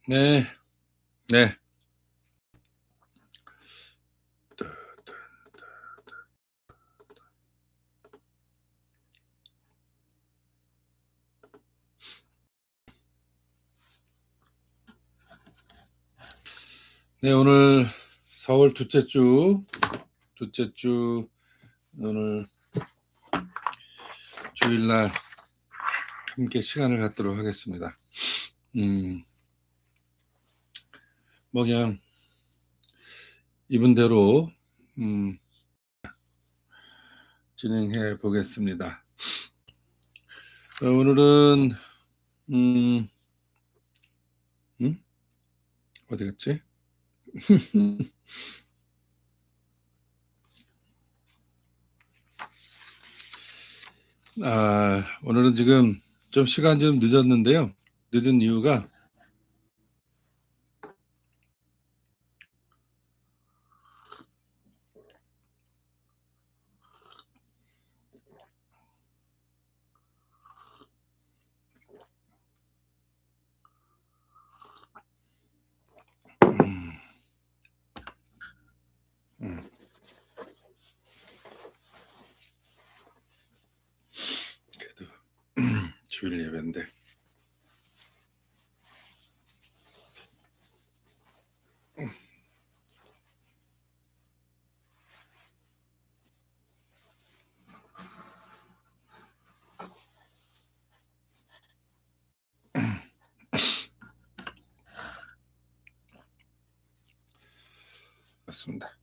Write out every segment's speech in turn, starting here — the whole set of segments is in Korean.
네, 네. 네, 오늘 4월 둘째 주, 오늘 주일날 함께 시간을 갖도록 하겠습니다. 그냥 이분대로, 진행해 보겠습니다. 오늘은, 어디 갔지? 오늘은 지금 좀 시간 좀 늦었는데요. 늦은 이유가, 그래도 주일 예배인데. 맞습니다.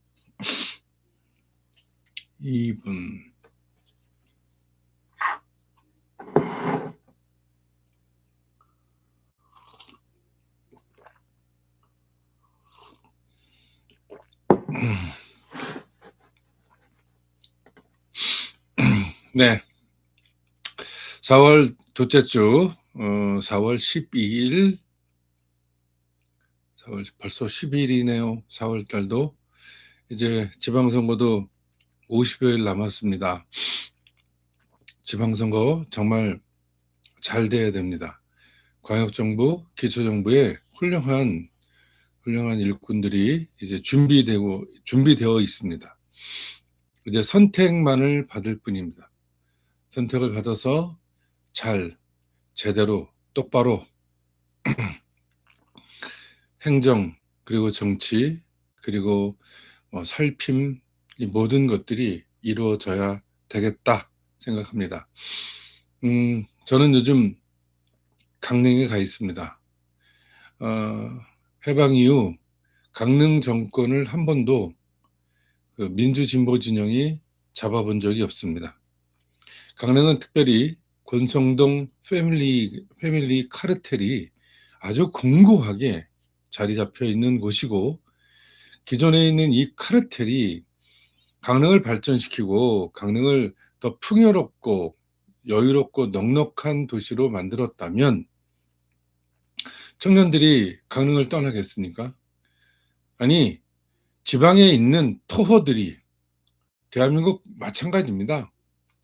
2분. 네. 4월 둘째 주, 4월 12일, 4월 벌써 12일이네요. 4월 달도 이제 지방선거도 50여일 남았습니다. 지방선거 정말 잘 돼야 됩니다. 광역정부, 기초정부의 훌륭한 일꾼들이 이제 준비되어 있습니다. 이제 선택만을 받을 뿐입니다. 선택을 받아서 잘, 제대로, 똑바로 행정, 그리고 정치, 그리고 살핌, 이 모든 것들이 이루어져야 되겠다 생각합니다. 저는 요즘 강릉에 가 있습니다. 해방 이후 강릉 정권을 한 번도 그 민주진보 진영이 잡아본 적이 없습니다. 강릉은 특별히 권성동 패밀리 카르텔이 아주 공고하게 자리 잡혀 있는 곳이고, 기존에 있는 이 카르텔이 강릉을 발전시키고 강릉을 더 풍요롭고 여유롭고 넉넉한 도시로 만들었다면 청년들이 강릉을 떠나겠습니까? 아니, 지방에 있는 토호들이, 대한민국 마찬가지입니다.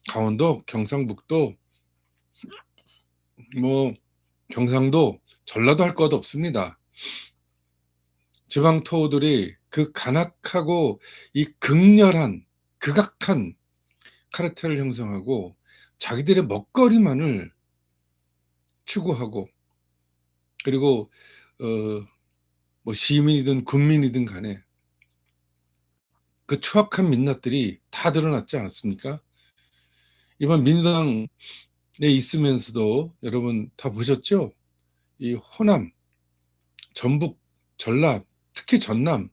강원도, 경상북도, 경상도, 전라도 할 것 없습니다. 지방 토호들이 그 간악하고 이 극악한 카르텔을 형성하고 자기들의 먹거리만을 추구하고, 그리고 시민이든 국민이든 간에 그 추악한 민낯들이 다 드러났지 않았습니까? 이번 민주당에 있으면서도 여러분 다 보셨죠? 이 호남, 전북, 전남, 특히 전남,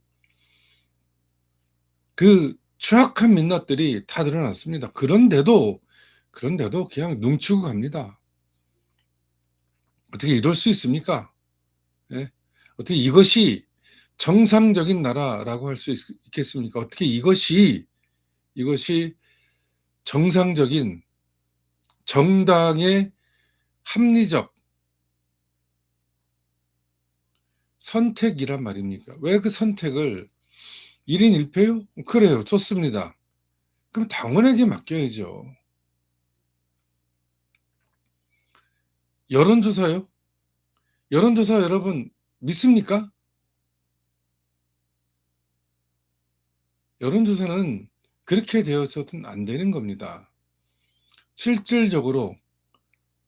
그 추악한 민낯들이 다 드러났습니다. 그런데도 그냥 눈치고 갑니다. 어떻게 이럴 수 있습니까? 예? 어떻게 이것이 정상적인 나라라고 할 수 있겠습니까? 어떻게 이것이 정상적인 정당의 합리적 선택이란 말입니까? 왜 그 선택을 1인 1표요? 그래요. 좋습니다. 그럼 당원에게 맡겨야죠. 여론조사요? 여론조사 여러분 믿습니까? 여론조사는 그렇게 되어서는 안 되는 겁니다. 실질적으로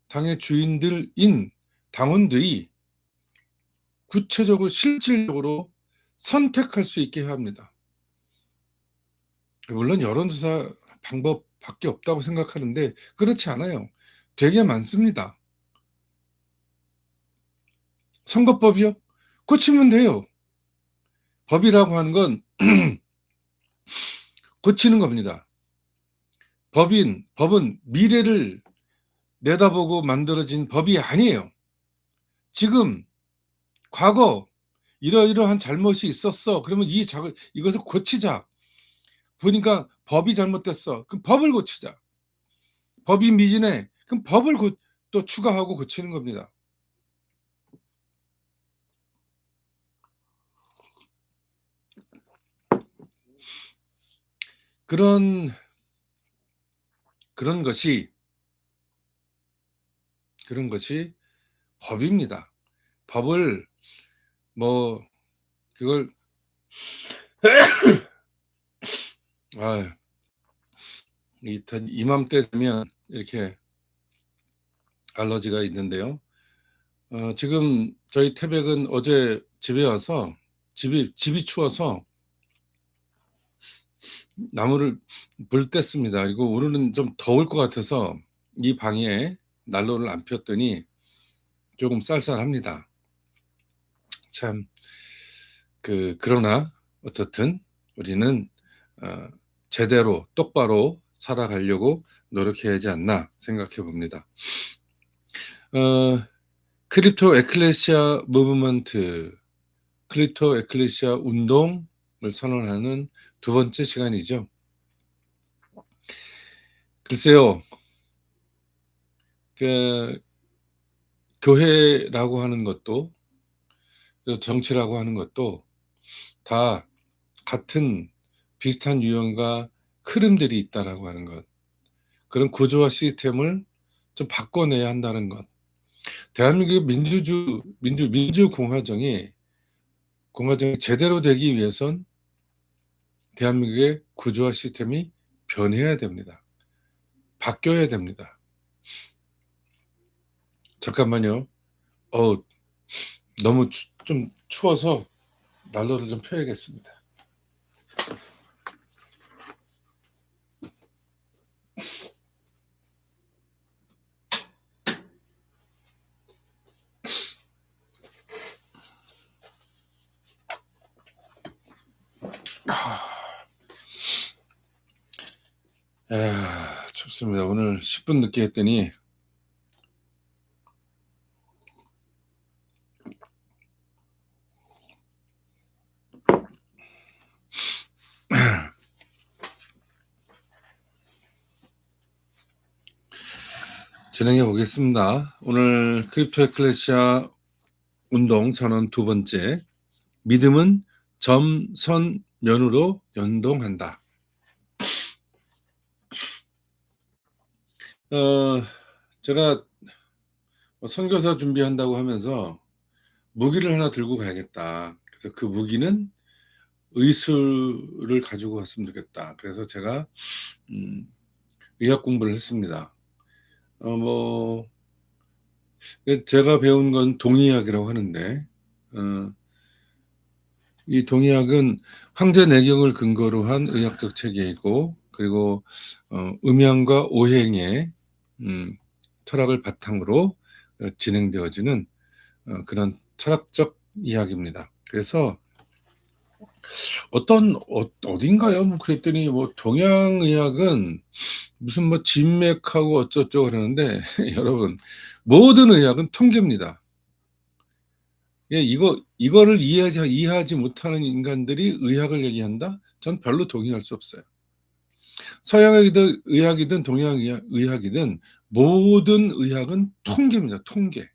당의 주인들인 당원들이 구체적으로 실질적으로 선택할 수 있게 해야 합니다. 물론 여론조사 방법밖에 없다고 생각하는데 그렇지 않아요. 되게 많습니다. 선거법이요? 고치면 돼요. 법이라고 하는 건 고치는 겁니다. 법은 미래를 내다보고 만들어진 법이 아니에요. 지금, 과거 이러이러한 잘못이 있었어. 그러면 이것을 고치자. 보니까 법이 잘못됐어. 그럼 법을 고치자. 법이 미진해. 그럼 법을 또 추가하고 고치는 겁니다. 그런 것이 법입니다. 법을 그걸 이맘때 되면 이렇게 알러지가 있는데요. 지금 저희 태백은 어제 집에 와서 집이 추워서 나무를 불 뗐습니다. 그리고 오늘은 좀 더울 것 같아서 이 방에 난로를 안 폈더니 조금 쌀쌀합니다. 참, 그러나 어떻든 우리는 제대로 똑바로 살아가려고 노력해야 하지 않나 생각해 봅니다. 크립토 에클레시아 무브먼트, 크립토 에클레시아 운동을 선언하는 두 번째 시간이죠. 글쎄요, 교회라고 하는 것도 정치라고 하는 것도 다 같은 비슷한 유형과 흐름들이 있다라고 하는 것, 그런 구조와 시스템을 좀 바꿔내야 한다는 것. 대한민국의 민주공화정이 제대로 되기 위해선 대한민국의 구조와 시스템이 변해야 됩니다. 바뀌어야 됩니다. 잠깐만요. 너무 좀 추워서 난로를 좀 펴야겠습니다. 춥습니다. 오늘 10분 늦게 했더니 진행해 보겠습니다. 오늘 크립토 에클레시아 운동 선언 두 번째, 믿음은 점, 선, 면으로 연동한다. 제가 선교사 준비한다고 하면서 무기를 하나 들고 가야겠다. 그래서 그 무기는 의술을 가지고 왔으면 좋겠다. 그래서 제가 의학 공부를 했습니다. 제가 배운 건 동의학이라고 하는데, 이 동의학은 황제내경을 근거로 한 의학적 체계이고, 그리고 음양과 오행의 철학을 바탕으로 진행되어지는 그런 철학적 이야기입니다. 그래서 어딘가요? 그랬더니 동양의학은 무슨 진맥하고 어쩌고 그러는데 여러분, 모든 의학은 통계입니다. 이거를 이해하지 못하는 인간들이 의학을 얘기한다? 전 별로 동의할 수 없어요. 서양의학이든 의학이든 동양의학이든 모든 의학은 통계입니다. 통계.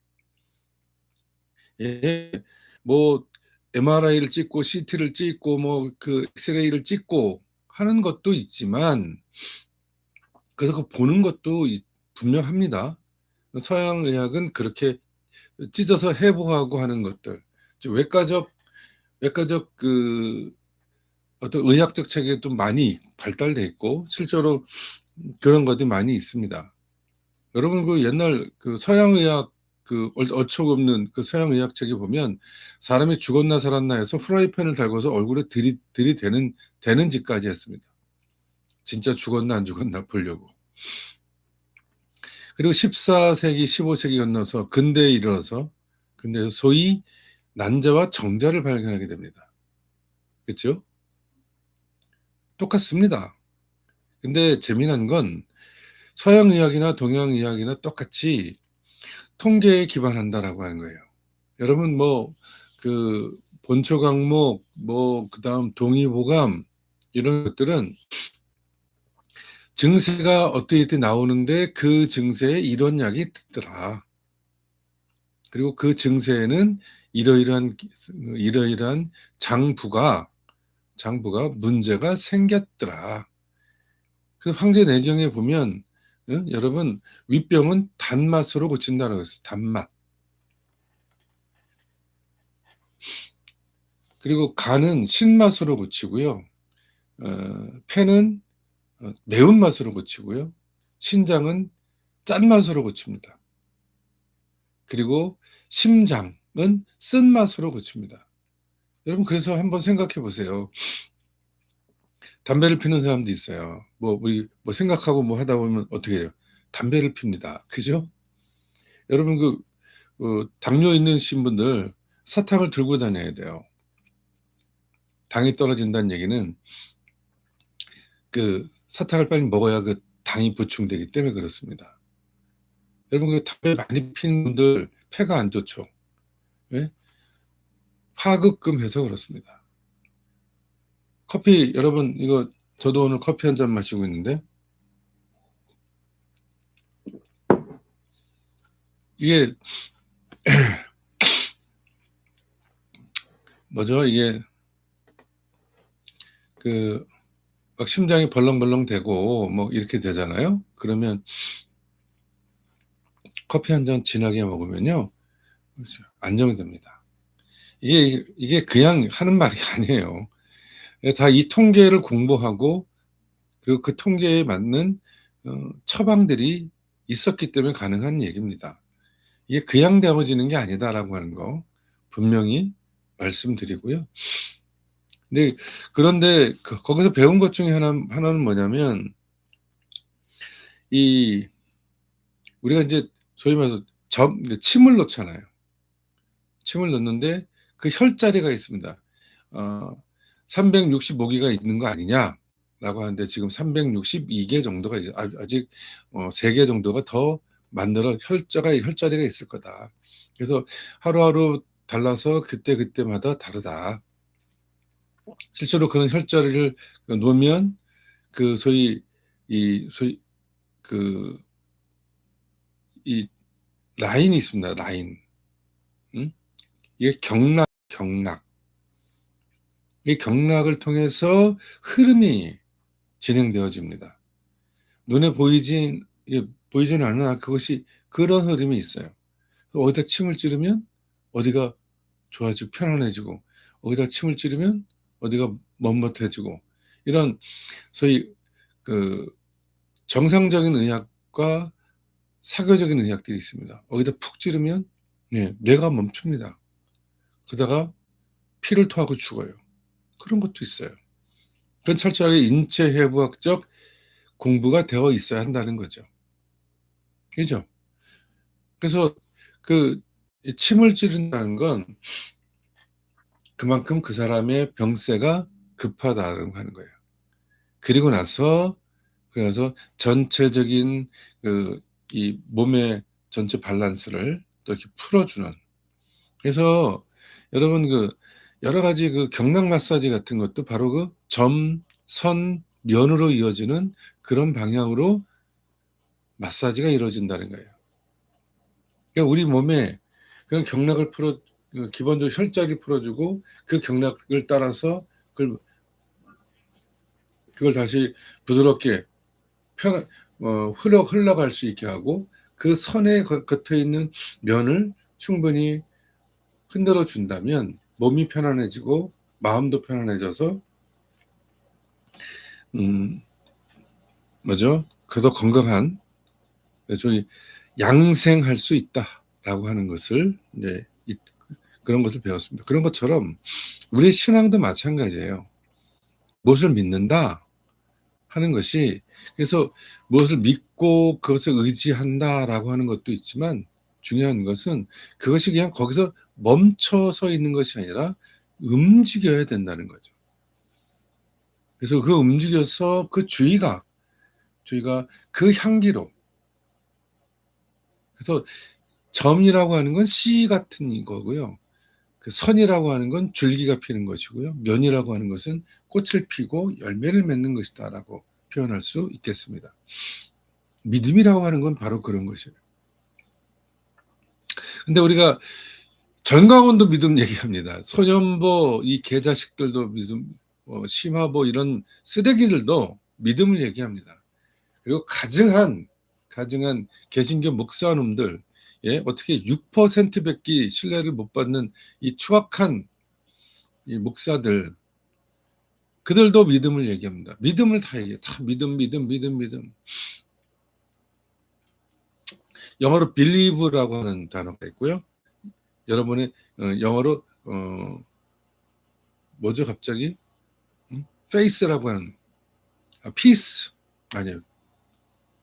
MRI를 찍고 CT를 찍고 엑스레이를 찍고 하는 것도 있지만, 그래서 보는 것도 분명합니다. 서양 의학은 그렇게 찢어서 해부하고 하는 것들, 외과적 그 어떤 의학적 체계도 많이 발달돼 있고 실제로 그런 것들이 많이 있습니다. 여러분 그 옛날 그 서양 의학 그 어처구니없는 그 서양 의학 책에 보면 사람이 죽었나 살았나 해서 프라이팬을 달고서 얼굴에 들이대는 짓까지 했습니다. 진짜 죽었나 안 죽었나 보려고. 그리고 14세기, 15세기 건너서 근대에 이르러서 근데 소위 난자와 정자를 발견하게 됩니다. 그렇죠? 똑같습니다. 근데 재미난 건 서양 의학이나 동양 의학이나 똑같이 통계에 기반한다라고 하는 거예요. 여러분 뭐 그 본초 강목 뭐 그다음 동의보감 이런 것들은 증세가 어떻게 나오는데 그 증세에 이런 약이 듣더라. 그리고 그 증세에는 이러이러한 장부가 문제가 생겼더라. 그 황제내경에 보면 여러분 윗병은 단맛으로 고친다라고 했어요. 단맛. 그리고 간은 신맛으로 고치고요. 폐는 매운맛으로 고치고요. 신장은 짠맛으로 고칩니다. 그리고 심장은 쓴맛으로 고칩니다. 여러분 그래서 한번 생각해 보세요. 담배를 피는 사람도 있어요. 우리 생각하고 하다 보면 어떻게 해요? 담배를 핍니다. 그죠? 여러분 당뇨 있으신 분들 사탕을 들고 다녀야 돼요. 당이 떨어진다는 얘기는 그 사탕을 빨리 먹어야 그 당이 보충되기 때문에 그렇습니다. 여러분 그 담배 많이 피는 분들 폐가 안 좋죠. 왜? 파급금해서 그렇습니다. 커피 여러분 이거 저도 오늘 커피 한 잔 마시고 있는데 이게 뭐죠? 이게 막 심장이 벌렁벌렁 되고 이렇게 되잖아요. 그러면 커피 한 잔 진하게 먹으면요 안정됩니다. 이게 그냥 하는 말이 아니에요. 다 이 통계를 공부하고 그리고 그 통계에 맞는 처방들이 있었기 때문에 가능한 얘기입니다. 이게 그냥 되어지는 게 아니다라고 하는 거 분명히 말씀드리고요. 그런데 거기서 배운 것 중에 하나는 뭐냐면 우리가 이제 소위 말해서 침을 넣잖아요. 침을 넣는데 그 혈자리가 있습니다. 365개가 있는 거 아니냐라고 하는데 지금 362개 정도가 아직 3개 정도가 더 만들어 혈자리가 있을 거다. 그래서 하루하루 달라서 그때마다 다르다. 실제로 그런 혈자리를 놓으면 소위 이 라인이 있습니다. 라인. 이게 경락. 이 경락을 통해서 흐름이 진행되어집니다. 눈에 보이지는 않으나 그것이 그런 흐름이 있어요. 어디다 침을 찌르면 어디가 좋아지고 편안해지고 어디다 침을 찌르면 어디가 멋멋해지고 이런 소위 정상적인 의학과 사교적인 의학들이 있습니다. 어디다 푹 찌르면 뇌가 멈춥니다. 그러다가 피를 토하고 죽어요. 그런 것도 있어요. 그건 철저하게 인체해부학적 공부가 되어 있어야 한다는 거죠. 그죠? 그래서 침을 찌른다는 건 그만큼 그 사람의 병세가 급하다는 하는 거예요. 그리고 나서 그래서 전체적인 이 몸의 전체 밸런스를 또 이렇게 풀어주는. 그래서 여러분 여러 가지 경락 마사지 같은 것도 바로 점, 선, 면으로 이어지는 그런 방향으로 마사지가 이루어진다는 거예요. 그러니까 우리 몸에 그런 경락을 기본적으로 혈자리를 풀어주고 그 경락을 따라서 그걸 다시 부드럽게 흘러갈 수 있게 하고 그 선에 겉에 있는 면을 충분히 흔들어 준다면 몸이 편안해지고 마음도 편안해져서 더 건강한 좀 양생할 수 있다라고 하는 것을 이제 그런 것을 배웠습니다. 그런 것처럼 우리의 신앙도 마찬가지예요. 무엇을 믿는다 하는 것이, 그래서 무엇을 믿고 그것을 의지한다라고 하는 것도 있지만 중요한 것은 그것이 그냥 거기서 멈춰서 있는 것이 아니라 움직여야 된다는 거죠. 그래서 그 움직여서 그 주의가 그 향기로, 그래서 점이라고 하는 건 씨 같은 거고요. 그 선이라고 하는 건 줄기가 피는 것이고요. 면이라고 하는 것은 꽃을 피고 열매를 맺는 것이다라고 표현할 수 있겠습니다. 믿음이라고 하는 건 바로 그런 것이에요. 근데 우리가 전광훈도 믿음 얘기합니다. 소년보, 이 개자식들도 믿음, 심화보 이런 쓰레기들도 믿음을 얘기합니다. 그리고 가증한 개신교 목사놈들, 어떻게 6%밖에 신뢰를 못 받는 이 추악한 이 목사들, 그들도 믿음을 얘기합니다. 믿음을 다 얘기해요. 다 믿음. 영어로 believe라고 하는 단어가 있고요. 여러분의 영어로 뭐죠 갑자기? face라고 하는 peace 아니에요.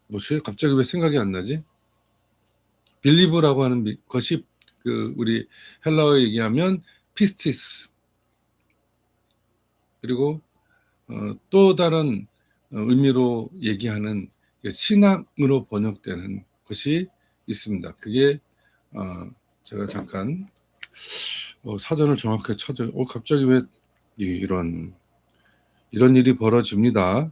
뭐지? 갑자기 왜 생각이 안 나지? believe라고 하는 것이 그 우리 헬라어 얘기하면 pistis, 그리고 또 다른 의미로 얘기하는 신앙으로 번역되는 것이 있습니다. 그게 제가 잠깐 사전을 정확하게 찾아. 갑자기 왜 이런 일이 벌어집니다.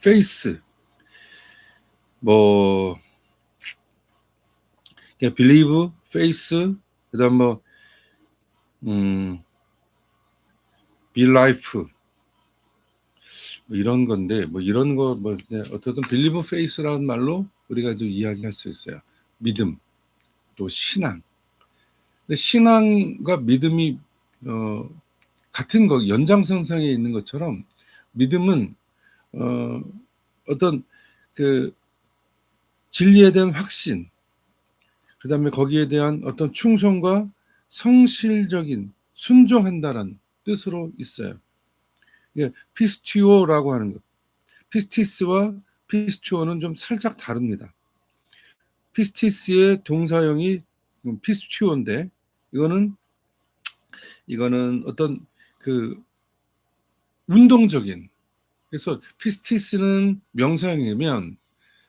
페이스, 뭐 believe, face, 그다음 be life, 이런 건데, 이런 거 어쨌든 believe, face라는 말로 우리가 좀 이야기할 수 있어요. 믿음, 또 신앙. 근데 신앙과 믿음이 같은 거 연장선상에 있는 것처럼 믿음은 어떤 그 진리에 대한 확신, 그 다음에 거기에 대한 어떤 충성과 성실적인 순종한다는 뜻으로 있어요. 이게 피스티오라고 하는 것. 피스티스와 피스티오는 좀 살짝 다릅니다. 피스티스의 동사형이 피스티오인데 이거는 어떤 그 운동적인, 그래서 피스티스는 명사형이면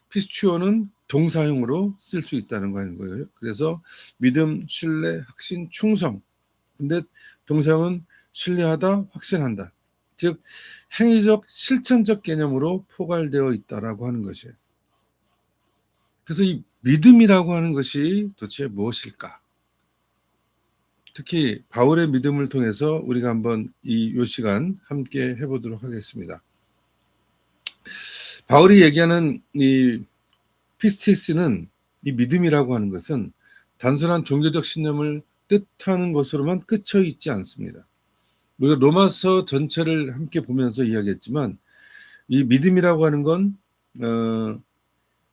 피스티오는 동사형으로 쓸 수 있다는 거예요. 그래서 믿음, 신뢰, 확신, 충성. 근데 동사형은 신뢰하다, 확신한다. 즉 행위적, 실천적 개념으로 포괄되어 있다라고 하는 것이에요. 그래서 이 믿음이라고 하는 것이 도대체 무엇일까? 특히 바울의 믿음을 통해서 우리가 한번 요 시간 함께 해보도록 하겠습니다. 바울이 얘기하는 이 피스티스는, 이 믿음이라고 하는 것은 단순한 종교적 신념을 뜻하는 것으로만 끝쳐 있지 않습니다. 우리가 로마서 전체를 함께 보면서 이야기했지만 이 믿음이라고 하는 건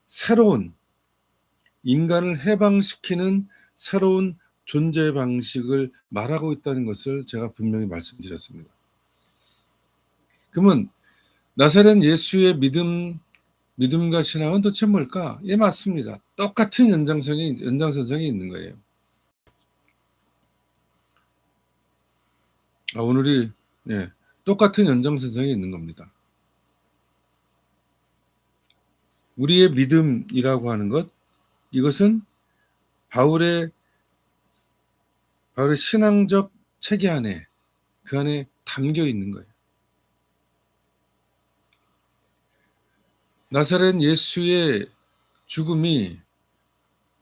새로운 인간을 해방시키는 새로운 존재 방식을 말하고 있다는 것을 제가 분명히 말씀드렸습니다. 그러면 나사렛 예수의 믿음은 믿음과 신앙은 도대체 뭘까? 예, 맞습니다. 똑같은 연장선상에 있는 거예요. 오늘이 똑같은 연장선상에 있는 겁니다. 우리의 믿음이라고 하는 것, 이것은 바울의 신앙적 체계 안에, 그 안에 담겨 있는 거예요. 나사렛 예수의 죽음이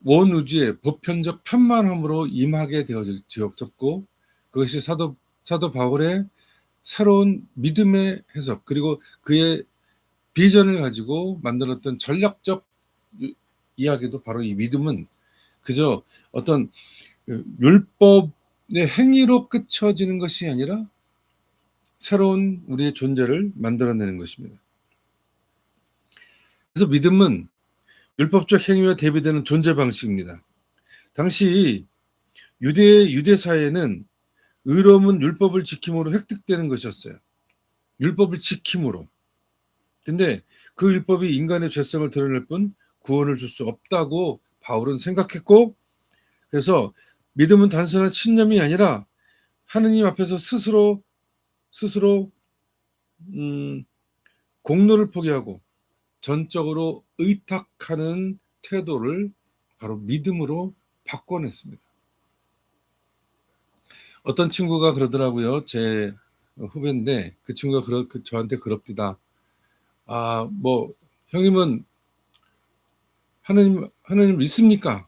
온 우주에 보편적 편만함으로 임하게 되어졌고, 그것이 사도 바울의 새로운 믿음의 해석, 그리고 그의 비전을 가지고 만들었던 전략적 이야기도 바로 이 믿음은 그저 어떤 율법의 행위로 끝쳐지는 것이 아니라 새로운 우리의 존재를 만들어내는 것입니다. 그래서 믿음은 율법적 행위와 대비되는 존재 방식입니다. 당시 유대 사회는 의로움은 율법을 지킴으로 획득되는 것이었어요. 율법을 지킴으로. 근데 그 율법이 인간의 죄성을 드러낼 뿐 구원을 줄 수 없다고 바울은 생각했고, 그래서 믿음은 단순한 신념이 아니라 하느님 앞에서 스스로 공로를 포기하고 전적으로 의탁하는 태도를 바로 믿음으로 바꿔냈습니다. 어떤 친구가 그러더라고요. 제 후배인데 그 친구가 저한테 그럽디다. 뭐 형님은 하느님 믿습니까?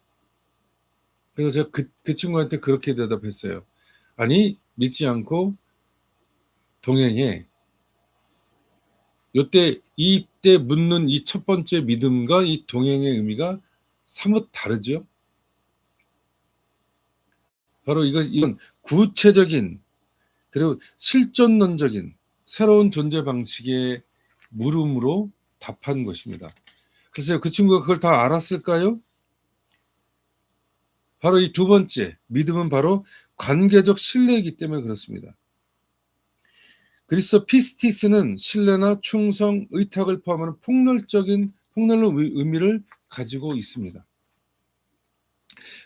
그래서 제가 그 친구한테 그렇게 대답했어요. 아니, 믿지 않고 동행해. 이때 묻는 이 첫 번째 믿음과 이 동행의 의미가 사뭇 다르죠. 바로 이건 구체적인 그리고 실존론적인 새로운 존재 방식의 물음으로 답한 것입니다. 글쎄요, 그 친구가 그걸 다 알았을까요? 바로 이 두 번째 믿음은 바로 관계적 신뢰이기 때문에 그렇습니다. 그리스도 피스티스는 신뢰나 충성, 의탁을 포함하는 폭넓은 의미를 가지고 있습니다.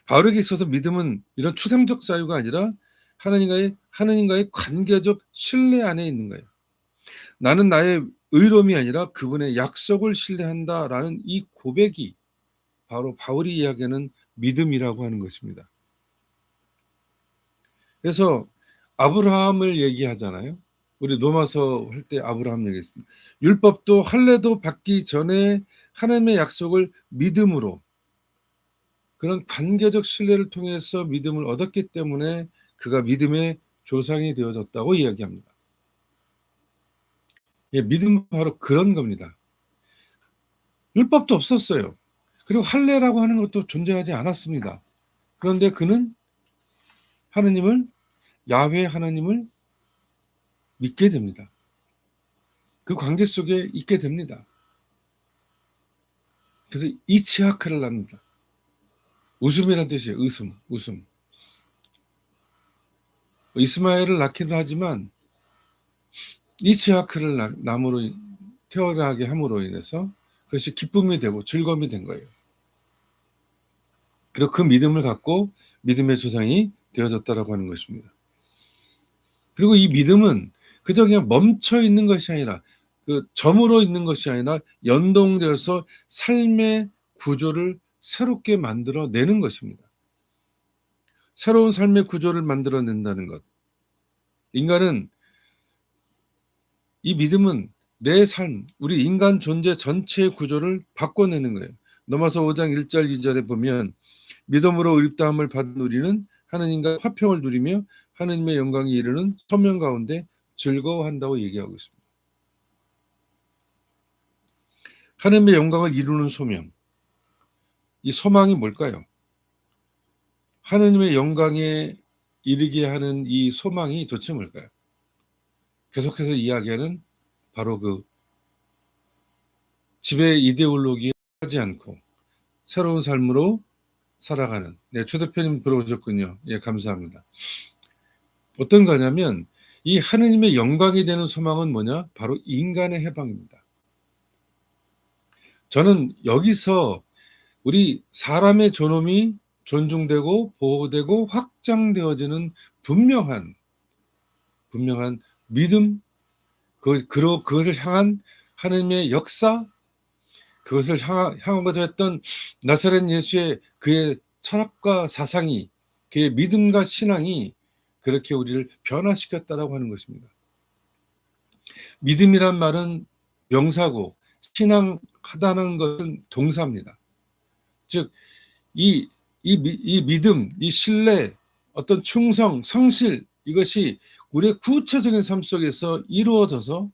바울에게 있어서 믿음은 이런 추상적 사유가 아니라 하나님과의 관계적 신뢰 안에 있는 거예요. 나는 나의 의로움이 아니라 그분의 약속을 신뢰한다라는 이 고백이 바로 바울이 이야기하는 믿음이라고 하는 것입니다. 그래서 아브라함을 얘기하잖아요. 우리 로마서 할 때 아브라함 얘기했습니다. 율법도 할례도 받기 전에 하나님의 약속을 믿음으로, 그런 관계적 신뢰를 통해서 믿음을 얻었기 때문에 그가 믿음의 조상이 되어졌다고 이야기합니다. 믿음은 바로 그런 겁니다. 율법도 없었어요. 그리고 할례라고 하는 것도 존재하지 않았습니다. 그런데 그는 야훼 하나님을 믿게 됩니다. 그 관계 속에 있게 됩니다. 그래서 이츠하크를 낳습니다. 웃음이라는 뜻이에요. 웃음. 이스마엘을 낳기도 하지만 이츠하크를 남으로 태어나게 함으로 인해서 그것이 기쁨이 되고 즐거움이 된 거예요. 그리고 그 믿음을 갖고 믿음의 조상이 되어졌다라고 하는 것입니다. 그리고 이 믿음은 그저 그냥 멈춰 있는 것이 아니라 그 점으로 있는 것이 아니라 연동되어서 삶의 구조를 새롭게 만들어내는 것입니다. 새로운 삶의 구조를 만들어낸다는 것. 인간은 이 믿음은 내 삶, 우리 인간 존재 전체의 구조를 바꿔내는 거예요. 로마서 5장 1절 2절에 보면 믿음으로 의롭다함을 받은 우리는 하느님과 화평을 누리며 하느님의 영광에 이르는 소명 가운데 즐거워한다고 얘기하고 있습니다. 하느님의 영광을 이루는 소명. 이 소망이 뭘까요? 하느님의 영광에 이르게 하는 이 소망이 도대체 뭘까요? 계속해서 이야기하는 바로 그 지배 이데올로기에 하지 않고 새로운 삶으로 살아가는. 네, 최 대표님 들어오셨군요. 예, 감사합니다. 어떤 거냐면 이 하느님의 영광이 되는 소망은 뭐냐? 바로 인간의 해방입니다. 저는 여기서 우리 사람의 존엄이 존중되고 보호되고 확장되어지는 분명한 믿음, 그것을 향한 하나님의 역사, 그것을 향하고자 했던 나사렛 예수의 그의 철학과 사상이, 그의 믿음과 신앙이 그렇게 우리를 변화시켰다라고 하는 것입니다. 믿음이란 말은 명사고 신앙하다는 것은 동사입니다. 즉, 이 믿음, 이 신뢰, 어떤 충성, 성실, 이것이 우리의 구체적인 삶 속에서 이루어져서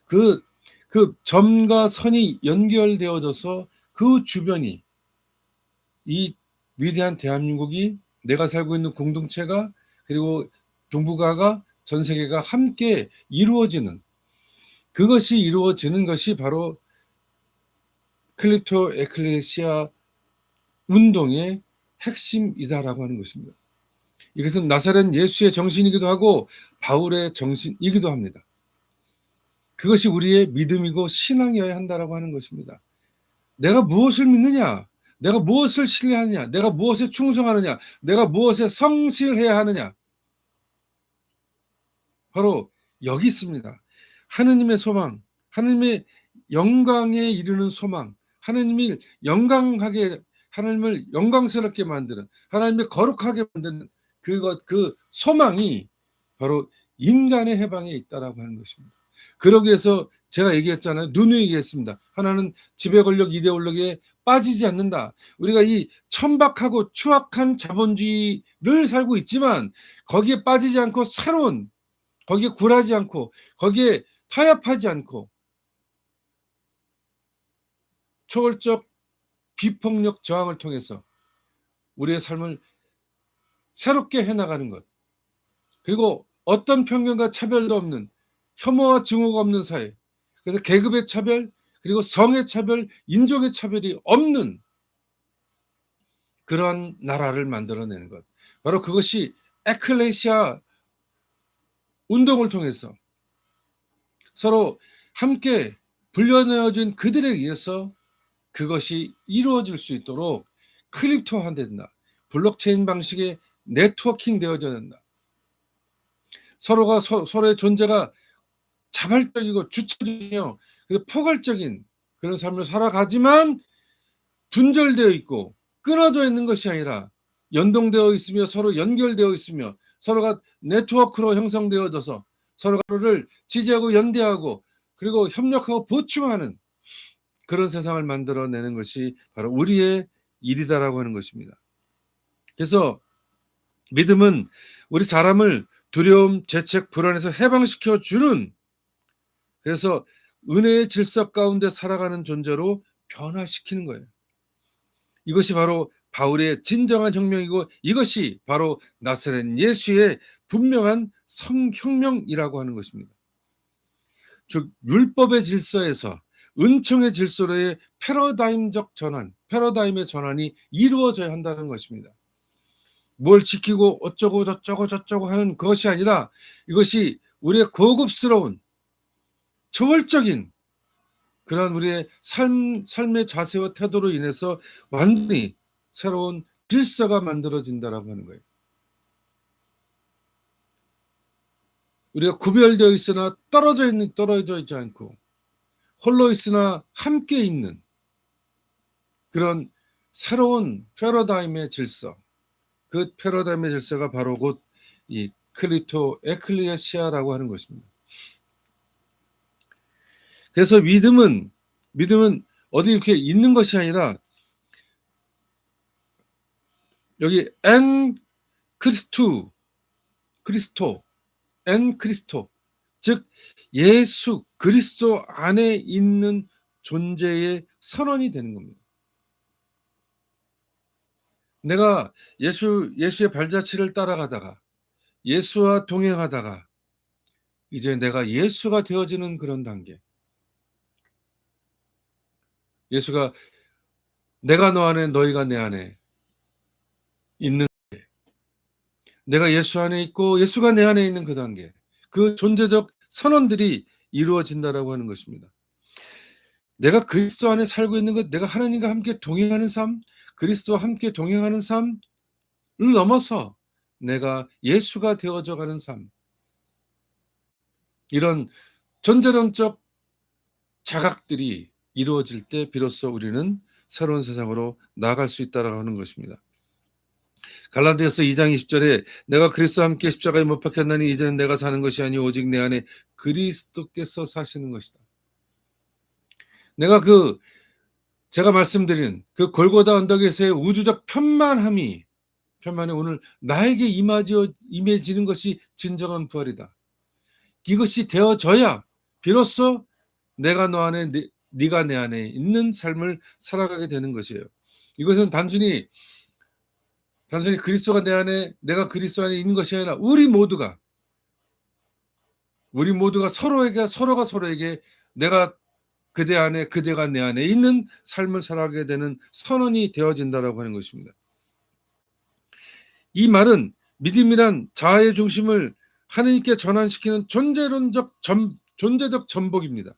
그 점과 선이 연결되어져서 그 주변이, 이 위대한 대한민국이, 내가 살고 있는 공동체가, 그리고 동북아가, 전 세계가 함께 이루어지는, 그것이 이루어지는 것이 바로 클립토 에클레시아 운동의 핵심이다라고 하는 것입니다. 이것은 나사렛 예수의 정신이기도 하고 바울의 정신이기도 합니다. 그것이 우리의 믿음이고 신앙이어야 한다라고 하는 것입니다. 내가 무엇을 믿느냐, 내가 무엇을 신뢰하느냐, 내가 무엇에 충성하느냐, 내가 무엇에 성실해야 하느냐, 바로 여기 있습니다. 하느님의 소망, 하느님의 영광에 이르는 소망, 하느님을 영광스럽게 만드는, 하나님을 거룩하게 만드는 그 소망이 바로 인간의 해방에 있다라고 하는 것입니다. 그러기 위해서 제가 얘기했잖아요. 누누이 얘기했습니다. 하나는 지배권력 이데올로기에 빠지지 않는다. 우리가 이 천박하고 추악한 자본주의를 살고 있지만 거기에 빠지지 않고 새로운, 거기에 굴하지 않고, 거기에 타협하지 않고 초월적 비폭력 저항을 통해서 우리의 삶을 새롭게 해나가는 것, 그리고 어떤 편견과 차별도 없는, 혐오와 증오가 없는 사회, 그래서 계급의 차별, 그리고 성의 차별, 인종의 차별이 없는 그러한 나라를 만들어내는 것, 바로 그것이 에클레시아 운동을 통해서 서로 함께 불려내어진 그들에 의해서 그것이 이루어질 수 있도록 크립토화된다. 블록체인 방식의 네트워킹 되어져야 된다. 서로가 서로의 존재가 자발적이고 주체적이며 포괄적인 그런 삶을 살아가지만 분절되어 있고 끊어져 있는 것이 아니라 연동되어 있으며 서로 연결되어 있으며 서로가 네트워크로 형성되어져서 서로를 지지하고 연대하고 그리고 협력하고 보충하는 그런 세상을 만들어내는 것이 바로 우리의 일이다라고 하는 것입니다. 그래서 믿음은 우리 사람을 두려움, 죄책, 불안에서 해방시켜 주는, 그래서 은혜의 질서 가운데 살아가는 존재로 변화시키는 거예요. 이것이 바로 바울의 진정한 혁명이고 이것이 바로 나사렛 예수의 분명한 성혁명이라고 하는 것입니다. 즉 율법의 질서에서 은총의 질서로의 패러다임적 전환, 패러다임의 전환이 이루어져야 한다는 것입니다. 뭘 지키고 어쩌고 저쩌고 하는 것이 아니라 이것이 우리의 고급스러운 초월적인 그런 우리의 삶의 자세와 태도로 인해서 완전히 새로운 질서가 만들어진다라고 하는 거예요. 우리가 구별되어 있으나 떨어져 있지 않고 홀로 있으나 함께 있는 그런 새로운 패러다임의 질서, 그 패러다임의 질서가 바로 곧 이 클립토 에클레시아라고 하는 것입니다. 그래서 믿음은 어디 이렇게 있는 것이 아니라 여기 엔 크리스토, 즉 예수 그리스도 안에 있는 존재의 선언이 되는 겁니다. 내가 예수의 발자취를 따라가다가 예수와 동행하다가 이제 내가 예수가 되어지는 그런 단계. 예수가 내가 너 안에 너희가 내 안에 있는, 내가 예수 안에 있고 예수가 내 안에 있는 그 단계, 그 존재적 선언들이 이루어진다라고 하는 것입니다. 내가 그리스도 안에 살고 있는 것, 내가 하나님과 함께 동행하는 삶, 그리스도와 함께 동행하는 삶을 넘어서 내가 예수가 되어져 가는 삶, 이런 전제론적 자각들이 이루어질 때 비로소 우리는 새로운 세상으로 나아갈 수 있다라고 하는 것입니다. 갈라디아서 2장 20절에 내가 그리스도와 함께 십자가에 못 박혔나니 이제는 내가 사는 것이 아니요 오직 내 안에 그리스도께서 사시는 것이다. 내가 제가 말씀드린 그 골고다 언덕에서의 우주적 편만이 오늘 나에게 임해지는 것이 진정한 부활이다. 이것이 되어져야 비로소 내가 너 안에, 네가 내 안에 있는 삶을 살아가게 되는 것이에요. 이것은 단순히 그리스도가 내 안에, 내가 그리스도 안에 있는 것이 아니라 우리 모두가 서로가 서로에게 내가 그대 안에, 그대가 내 안에 있는 삶을 살아가게 되는 선언이 되어진다라고 하는 것입니다. 이 말은 믿음이란 자아의 중심을 하느님께 전환시키는 존재적 전복입니다.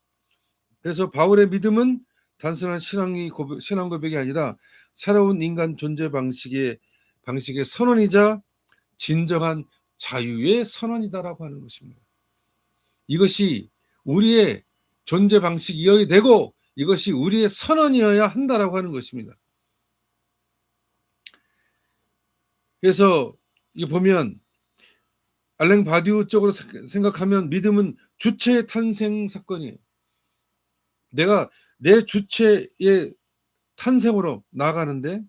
그래서 바울의 믿음은 단순한 신앙 고백이 아니라 새로운 인간 존재 방식의 선언이자 진정한 자유의 선언이다라고 하는 것입니다. 이것이 우리의 존재 방식이어야 되고 이것이 우리의 선언이어야 한다라고 하는 것입니다. 그래서 이거 보면 알랭 바디우 쪽으로 생각하면 믿음은 주체의 탄생 사건이에요. 내가 내 주체의 탄생으로 나아가는데,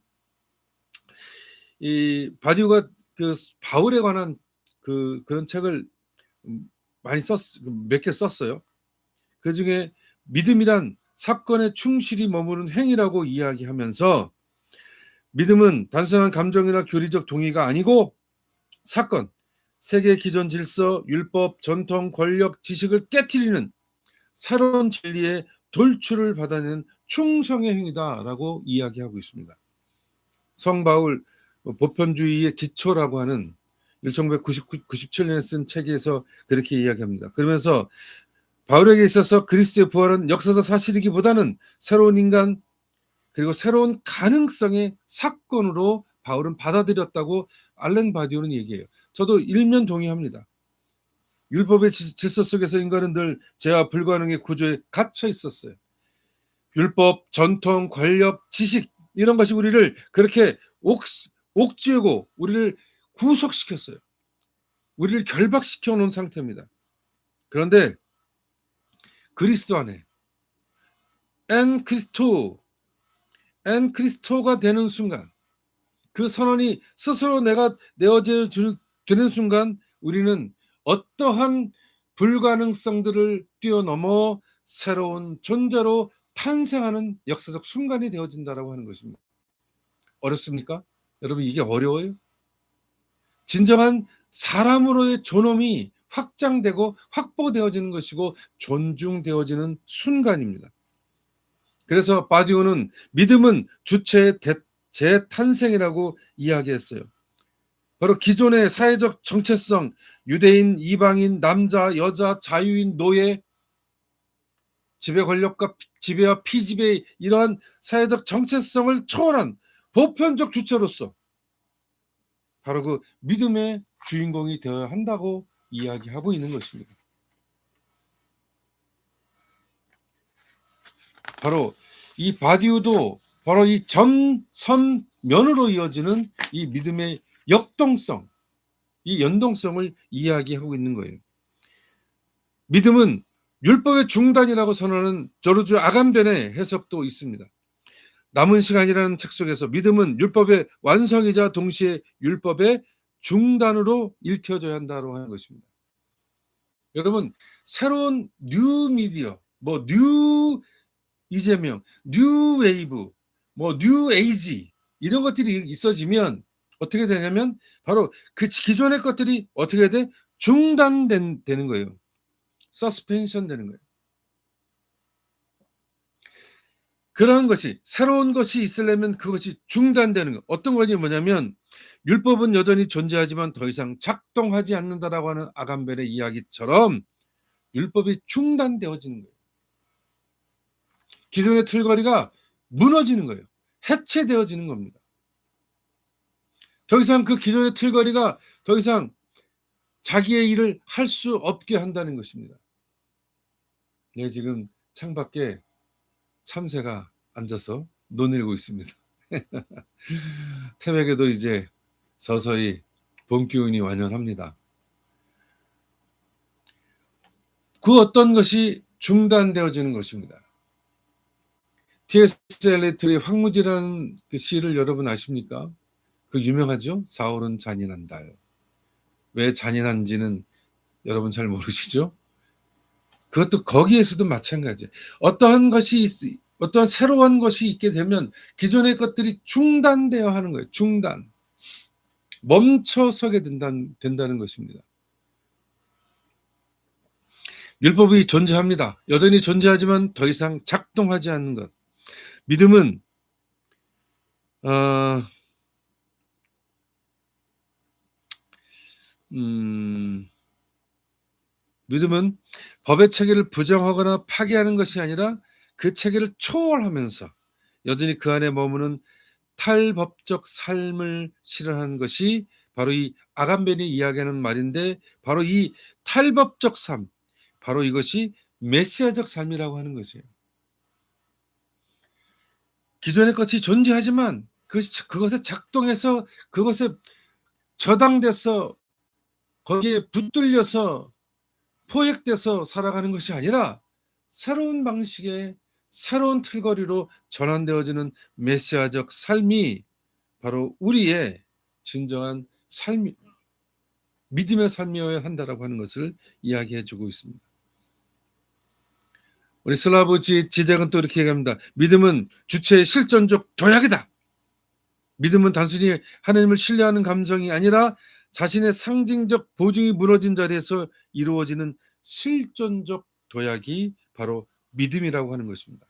이 바디우가 그 바울에 관한 그런 책을 몇 개 썼어요. 그 중에 믿음이란 사건에 충실히 머무는 행위라고 이야기하면서 믿음은 단순한 감정이나 교리적 동의가 아니고 사건, 세계 기존 질서, 율법, 전통, 권력, 지식을 깨트리는 새로운 진리의 돌출을 받아내는 충성의 행위다라고 이야기하고 있습니다. 성바울 보편주의의 기초라고 하는 1997년에 쓴 책에서 그렇게 이야기합니다. 그러면서 바울에게 있어서 그리스도의 부활은 역사적 사실이기보다는 새로운 인간 그리고 새로운 가능성의 사건으로 바울은 받아들였다고 알랭 바디오는 얘기해요. 저도 일면 동의합니다. 율법의 질서 속에서 인간은 늘 죄와 불가능의 구조에 갇혀 있었어요. 율법, 전통, 권력, 지식 이런 것이 우리를 그렇게 옥죄고 우리를 구속시켰어요. 우리를 결박시켜 놓은 상태입니다. 그런데 그리스도 안에 그리스도가 되는 순간, 그 선언이 스스로 내가 내어져 되는 순간 우리는 어떠한 불가능성들을 뛰어넘어 새로운 존재로 탄생하는 역사적 순간이 되어진다라고 하는 것입니다. 어렵습니까? 여러분, 이게 어려워요? 진정한 사람으로의 존엄이 확장되고 확보되어지는 것이고 존중되어지는 순간입니다. 그래서 바디오는 믿음은 주체의 재탄생이라고 이야기했어요. 바로 기존의 사회적 정체성, 유대인, 이방인, 남자, 여자, 자유인, 노예, 지배 권력과 지배와 피지배의 이러한 사회적 정체성을 초월한 보편적 주체로서 바로 그 믿음의 주인공이 되어야 한다고 이야기하고 있는 것입니다. 바로 이 바디우도 바로 이 점선면으로 이어지는 이 믿음의 역동성, 이 연동성을 이야기하고 있는 거예요. 믿음은 율법의 중단이라고 선언하는 조르주 아간벤의 해석도 있습니다. 남은 시간이라는 책 속에서 믿음은 율법의 완성이자 동시에 율법의 중단으로 읽혀져야 한다고 하는 것입니다. 여러분, 새로운 뉴 미디어, 뉴 이재명, 뉴 웨이브, 뉴 에이지 이런 것들이 있어지면 어떻게 되냐면 바로 그 기존의 것들이 어떻게 돼? 중단되는 거예요. 서스펜션 되는 거예요. 그런 것이 새로운 것이 있으려면 그것이 중단되는 거. 어떤 것이 뭐냐면 율법은 여전히 존재하지만 더 이상 작동하지 않는다라고 하는 아간벨의 이야기처럼 율법이 중단되어지는 거예요. 기존의 틀거리가 무너지는 거예요. 해체되어지는 겁니다. 더 이상 그 기존의 틀거리가 더 이상 자기의 일을 할 수 없게 한다는 것입니다. 네, 지금 창밖에 참새가 앉아서 논일고 있습니다. 태백에도 이제 서서히 봄 기운이 완연합니다. 그 어떤 것이 중단되어지는 것입니다. T.S. 엘리ot의 황무지라는 그 시를 여러분 아십니까? 그 유명하죠? 4월은 잔인한 달. 왜 잔인한지는 여러분 잘 모르시죠? 그것도 거기에서도 마찬가지예요. 어떠한 새로운 것이 있게 되면 기존의 것들이 중단되어야 하는 거예요. 중단. 멈춰서게 된다는 것입니다. 율법이 존재합니다. 여전히 존재하지만 더 이상 작동하지 않는 것. 믿음은 믿음은 법의 체계를 부정하거나 파괴하는 것이 아니라 그 체계를 초월하면서 여전히 그 안에 머무는 탈법적 삶을 실현하는 것이 바로 이 아간벤이 이야기하는 말인데, 바로 이 탈법적 삶, 바로 이것이 메시아적 삶이라고 하는 것이에요. 기존의 것이 존재하지만 그것에 작동해서 그것에 저당돼서 거기에 붙들려서 포획돼서 살아가는 것이 아니라 새로운 방식의 새로운 틀거리로 전환되어지는 메시아적 삶이 바로 우리의 진정한 삶이, 믿음의 삶이어야 한다라고 하는 것을 이야기해 주고 있습니다. 우리 슬라브 지작은 또 이렇게 얘기합니다. 믿음은 주체의 실존적 도약이다. 믿음은 단순히 하나님을 신뢰하는 감정이 아니라 자신의 상징적 보증이 무너진 자리에서 이루어지는 실존적 도약이 바로 믿음이라고 하는 것입니다.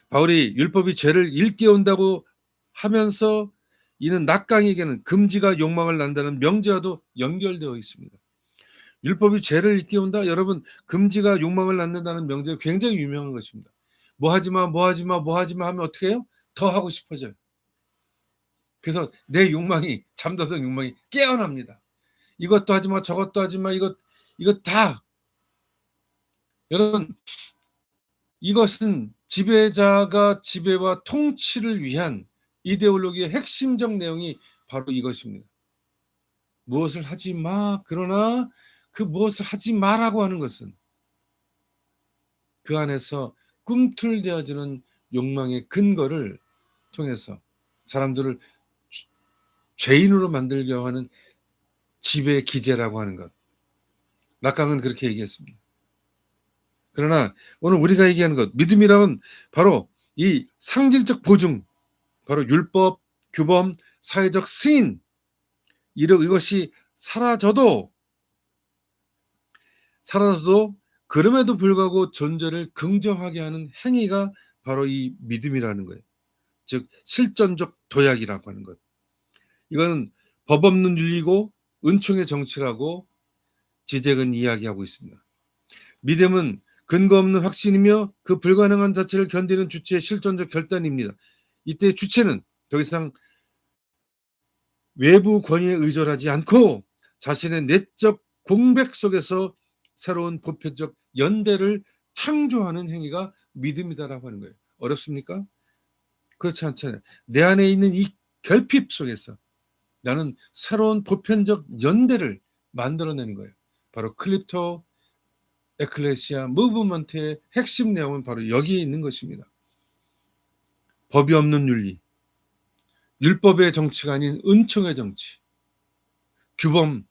바울이 율법이 죄를 일깨운다고 하면서 이는 낙강에게는 금지가 욕망을 난다는 명제와도 연결되어 있습니다. 율법이 죄를 일깨운다? 여러분, 금지가 욕망을 낳는다는 명제가 굉장히 유명한 것입니다. 뭐 하지마 하면 어떻게 해요? 더 하고 싶어져요. 그래서 내 욕망이, 잠자던 욕망이 깨어납니다. 이것도 하지마, 저것도 하지마, 이것 다. 여러분, 이것은 지배자가 지배와 통치를 위한 이데올로기의 핵심적 내용이 바로 이것입니다. 무엇을 하지 마. 그러나 그 무엇을 하지 마라고 하는 것은 그 안에서 꿈틀대어지는 욕망의 근거를 통해서 사람들을 죄인으로 만들려고 하는 지배 기제라고 하는 것. 락강은 그렇게 얘기했습니다. 그러나 오늘 우리가 얘기하는 것, 믿음이라면 바로 이 상징적 보증, 바로 율법, 규범, 사회적 승인, 이것이 사라져도 그럼에도 불구하고 존재를 긍정하게 하는 행위가 바로 이 믿음이라는 거예요. 즉 실존적 도약이라고 하는 것. 이거는 법 없는 윤리고 은총의 정치라고 지적은 이야기하고 있습니다. 믿음은 근거 없는 확신이며 그 불가능한 자체를 견디는 주체의 실존적 결단입니다. 이때 주체는 더 이상 외부 권위에 의존하지 않고 자신의 내적 공백 속에서 새로운 보편적 연대를 창조하는 행위가 믿음이다라고 하는 거예요. 어렵습니까? 그렇지 않잖아요. 내 안에 있는 이 결핍 속에서 나는 새로운 보편적 연대를 만들어내는 거예요. 바로 클립토 에클레시아 무브먼트의 핵심 내용은 바로 여기에 있는 것입니다. 법이 없는 윤리, 율법의 정치가 아닌 은총의 정치, 규범,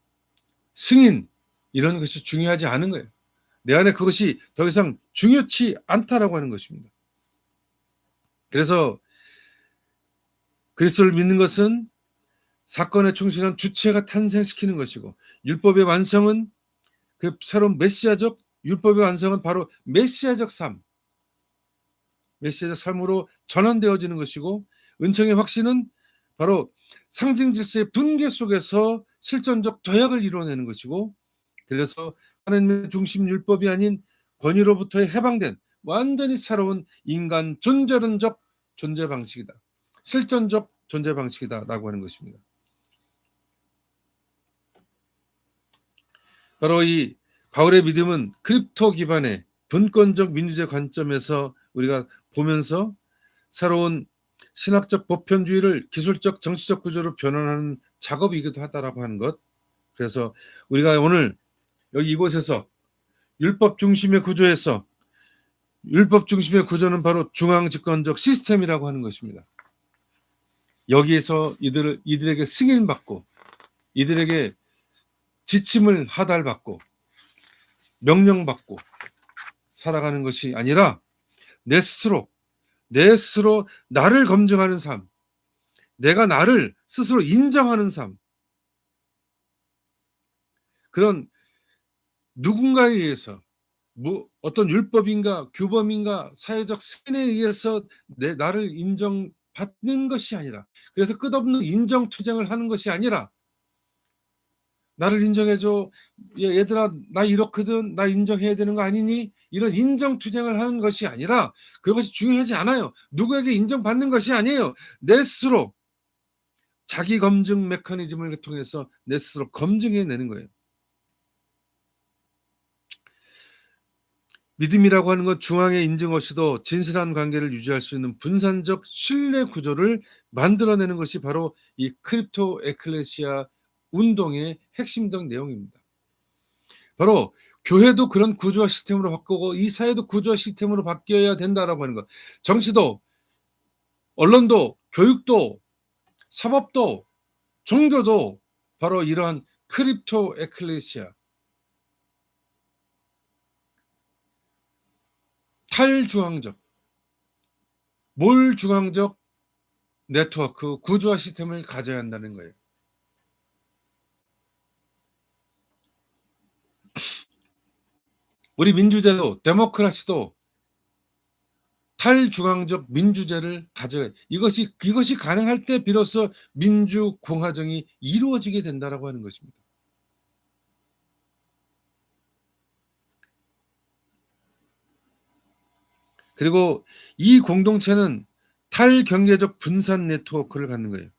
승인, 이런 것이 중요하지 않은 거예요. 내 안에 그것이 더 이상 중요치 않다라고 하는 것입니다. 그래서 그리스도를 믿는 것은 사건에 충실한 주체가 탄생시키는 것이고, 율법의 완성은 그 새로운 율법의 완성은 바로 메시아적 삶으로 전환되어지는 것이고, 은총의 확신은 바로 상징 질서의 분계 속에서 실존적 도약을 이루어내는 것이고, 그래서 하나님의 중심 율법이 아닌 권위로부터의 해방된 완전히 새로운 인간 존재론적 존재 방식이다. 실존적 존재 방식이다라고 하는 것입니다. 바로 이 바울의 믿음은 크립토 기반의 분권적 민주주의 관점에서 우리가 보면서 새로운 신학적 보편주의를 기술적 정치적 구조로 변환하는 작업이기도 하다라고 하는 것. 그래서 우리가 오늘 여기 이곳에서 율법 중심의 구조에서 율법 중심의 구조는 바로 중앙 집권적 시스템이라고 하는 것입니다. 여기에서 이들에게 승인받고 이들에게 지침을 하달받고 명령받고 살아가는 것이 아니라 내 스스로 나를 검증하는 삶, 내가 나를 스스로 인정하는 삶, 그런 누군가에 의해서 어떤 율법인가 규범인가 사회적 승인에 의해서 나를 인정받는 것이 아니라, 그래서 끝없는 인정투쟁을 하는 것이 아니라 나를 인정해줘, 얘들아 나 이렇거든, 나 인정해야 되는 거 아니니, 이런 인정투쟁을 하는 것이 아니라, 그것이 중요하지 않아요. 누구에게 인정받는 것이 아니에요. 내 스스로 자기 검증 메커니즘을 통해서 내 스스로 검증해내는 거예요. 믿음이라고 하는 건 중앙의 인증 없이도 진실한 관계를 유지할 수 있는 분산적 신뢰 구조를 만들어내는 것이 바로 이 크립토 에클레시아 운동의 핵심적 내용입니다. 바로 교회도 그런 구조와 시스템으로 바꾸고 이 사회도 구조와 시스템으로 바뀌어야 된다라고 하는 것. 정치도, 언론도, 교육도, 사법도, 종교도 바로 이러한 크립토 에클레시아, 탈중앙적, 몰중앙적 네트워크, 구조와 시스템을 가져야 한다는 거예요. 우리 민주제도, 데모크라시도 탈중앙적 민주제를 가져야, 이것이 가능할 때 비로소 민주공화정이 이루어지게 된다라고 하는 것입니다. 그리고 이 공동체는 탈경계적 분산 네트워크를 갖는 거예요.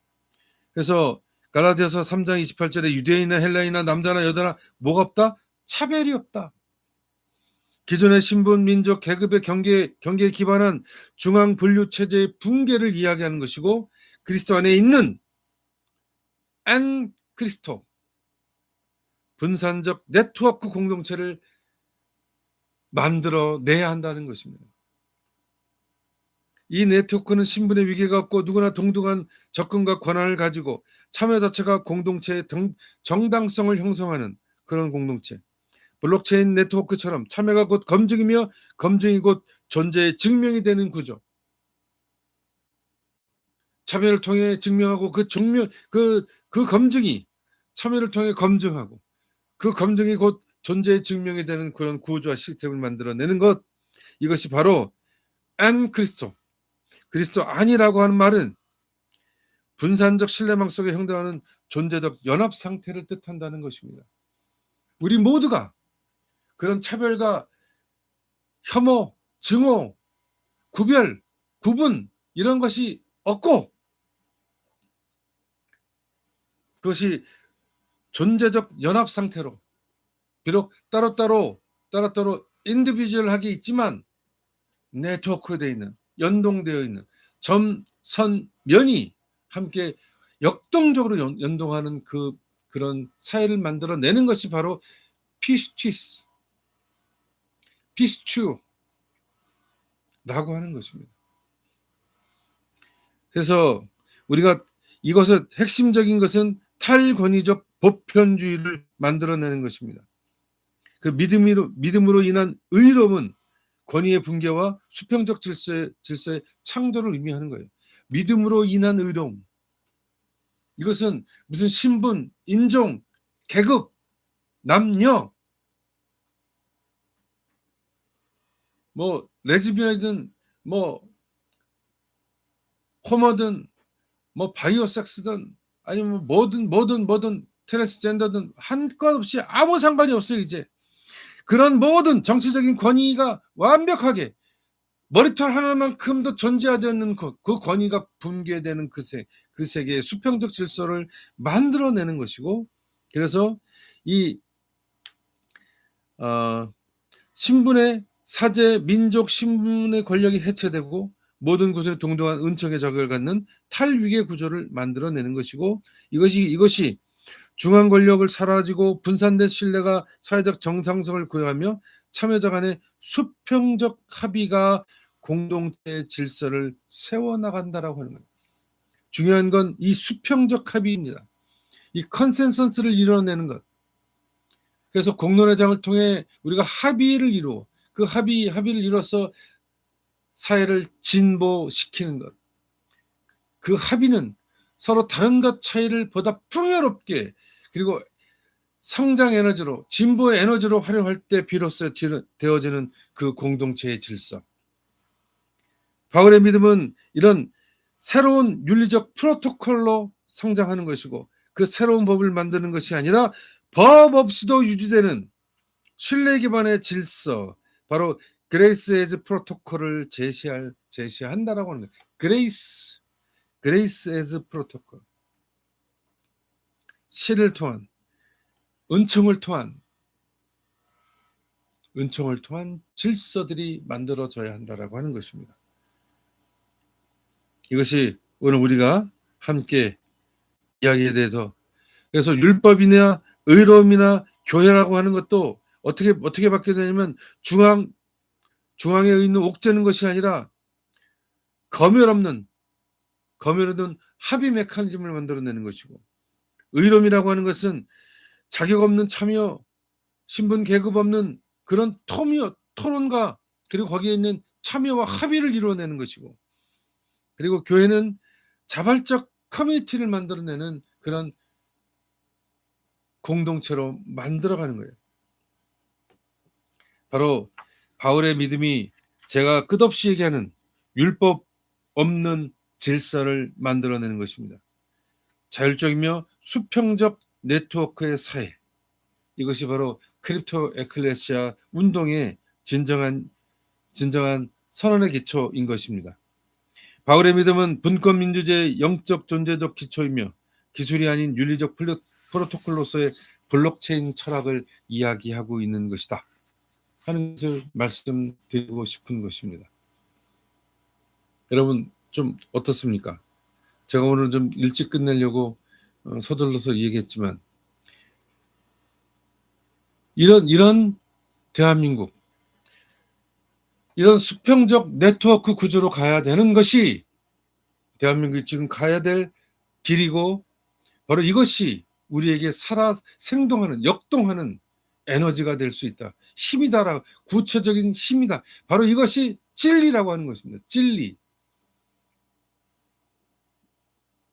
그래서 갈라디아서 3장 28절에 유대인이나 헬라인이나 남자나 여자나 뭐가 없다? 차별이 없다. 기존의 신분, 민족, 계급의 경계에 기반한 중앙 분류 체제의 붕괴를 이야기하는 것이고, 그리스도 안에 있는 안 크리스토, 분산적 네트워크 공동체를 만들어내야 한다는 것입니다. 이 네트워크는 신분의 위계가 없고 누구나 동등한 접근과 권한을 가지고 참여 자체가 공동체의 정당성을 형성하는 그런 공동체. 블록체인 네트워크처럼 참여가 곧 검증이며 검증이 곧 존재의 증명이 되는 구조. 참여를 통해 증명하고 그 검증이 참여를 통해 검증하고 그 검증이 곧 존재의 증명이 되는 그런 구조와 시스템을 만들어내는 것. 이것이 바로 안 크리스토, 그리스도 아니라고 하는 말은 분산적 신뢰망 속에 형성하는 존재적 연합 상태를 뜻한다는 것입니다. 우리 모두가 그런 차별과 혐오, 증오, 구별, 구분 이런 것이 없고, 그것이 존재적 연합 상태로, 비록 따로따로 인디비주얼하게 있지만 네트워크되어 있는, 연동되어 있는 점, 선, 면이 함께 역동적으로 연동하는 그런 사회를 만들어내는 것이 바로 피스튜라고 하는 것입니다. 그래서 우리가 이것의 핵심적인 것은 탈권위적 보편주의를 만들어내는 것입니다. 그 믿음으로 인한 의로움은 권위의 붕괴와 수평적 질서의 창조를 의미하는 거예요. 믿음으로 인한 의로움. 이것은 무슨 신분, 인종, 계급, 남녀, 뭐 레즈비언이든 뭐 호모든 뭐 바이오섹스든 아니면 뭐든 트랜스젠더든 한껏없이 아무 상관이 없어요. 이제 그런 모든 정치적인 권위가 완벽하게 머리털 하나만큼도 존재하지 않는 그 권위가 붕괴되는 그 세계의 수평적 질서를 만들어내는 것이고, 그래서 이 신분의 사제, 민족, 신분의 권력이 해체되고 모든 곳에 동등한 은총의 자격을 갖는 탈위계 구조를 만들어내는 것이고, 이것이 중앙 권력을 사라지고 분산된 신뢰가 사회적 정상성을 구현하며 참여자 간의 수평적 합의가 공동체의 질서를 세워나간다라고 하는 거예요. 중요한 건 이 수평적 합의입니다. 이 컨센서스를 이뤄내는 것. 그래서 공론회장을 통해 우리가 합의를 이루어 그 합의를 이뤄서 사회를 진보시키는 것. 그 합의는 서로 다른 것 차이를 보다 풍요롭게, 그리고 성장 에너지로, 진보의 에너지로 활용할 때 비로소 되어지는 그 공동체의 질서. 바울의 믿음은 이런 새로운 윤리적 프로토콜로 성장하는 것이고, 그 새로운 법을 만드는 것이 아니라 법 없이도 유지되는 신뢰 기반의 질서, 바로 그레이스 에즈 프로토콜을 제시한다라고 하는 거예요. 그레이스 에즈 프로토콜. 시를 통한, 은총을 통한 질서들이 만들어져야 한다라고 하는 것입니다. 이것이 오늘 우리가 함께 이야기에 대해서, 그래서 율법이나 의로움이나 교회라고 하는 것도 어떻게 바뀌게 되냐면 중앙에 있는 옥죄는 것이 아니라 검열 없는 합의 메커니즘을 만들어내는 것이고, 의로움이라고 하는 것은 자격 없는 참여, 신분 계급 없는 그런 토론과, 그리고 거기에 있는 참여와 합의를 이루어내는 것이고, 그리고 교회는 자발적 커뮤니티를 만들어내는 그런 공동체로 만들어가는 거예요. 바로 바울의 믿음이 제가 끝없이 얘기하는 율법 없는 질서를 만들어내는 것입니다. 자율적이며 수평적 네트워크의 사회, 이것이 바로 크립토 에클레시아 운동의 진정한 선언의 기초인 것입니다. 바울의 믿음은 분권 민주제의 영적 존재적 기초이며 기술이 아닌 윤리적 프로토콜로서의 블록체인 철학을 이야기하고 있는 것이다 하는 것을 말씀드리고 싶은 것입니다. 여러분 좀 어떻습니까? 제가 오늘 좀 일찍 끝내려고 서둘러서 얘기했지만, 이런 대한민국, 이런 수평적 네트워크 구조로 가야 되는 것이 대한민국이 지금 가야 될 길이고, 바로 이것이 우리에게 생동하는, 역동하는 에너지가 될 수 있다. 힘이다라고, 구체적인 힘이다. 바로 이것이 진리라고 하는 것입니다. 진리.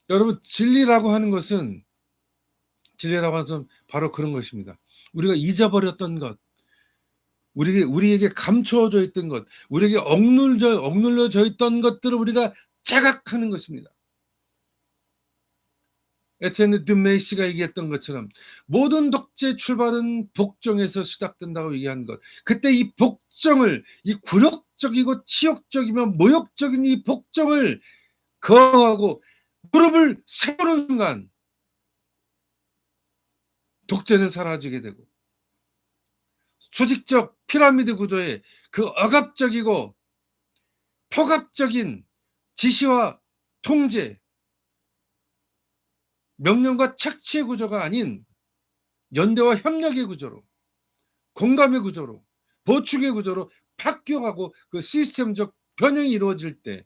여러분, 진리라고 하는 것은 바로 그런 것입니다. 우리가 잊어버렸던 것, 우리에게 감춰져 있던 것, 우리에게 억눌려져 있던 것들을 우리가 자각하는 것입니다. 에티enne 드 메이시가 얘기했던 것처럼 모든 독재의 출발은 복종에서 시작된다고 얘기한 것. 그때 이 복종을, 이 굴욕적이고 치욕적이며 모욕적인 이 복종을 거하고 무릎을 세우는 순간 독재는 사라지게 되고, 조직적 피라미드 구조의 그 억압적이고 폭압적인 지시와 통제, 명령과 착취의 구조가 아닌 연대와 협력의 구조로, 공감의 구조로, 보충의 구조로 바뀌어가고 그 시스템적 변형이 이루어질 때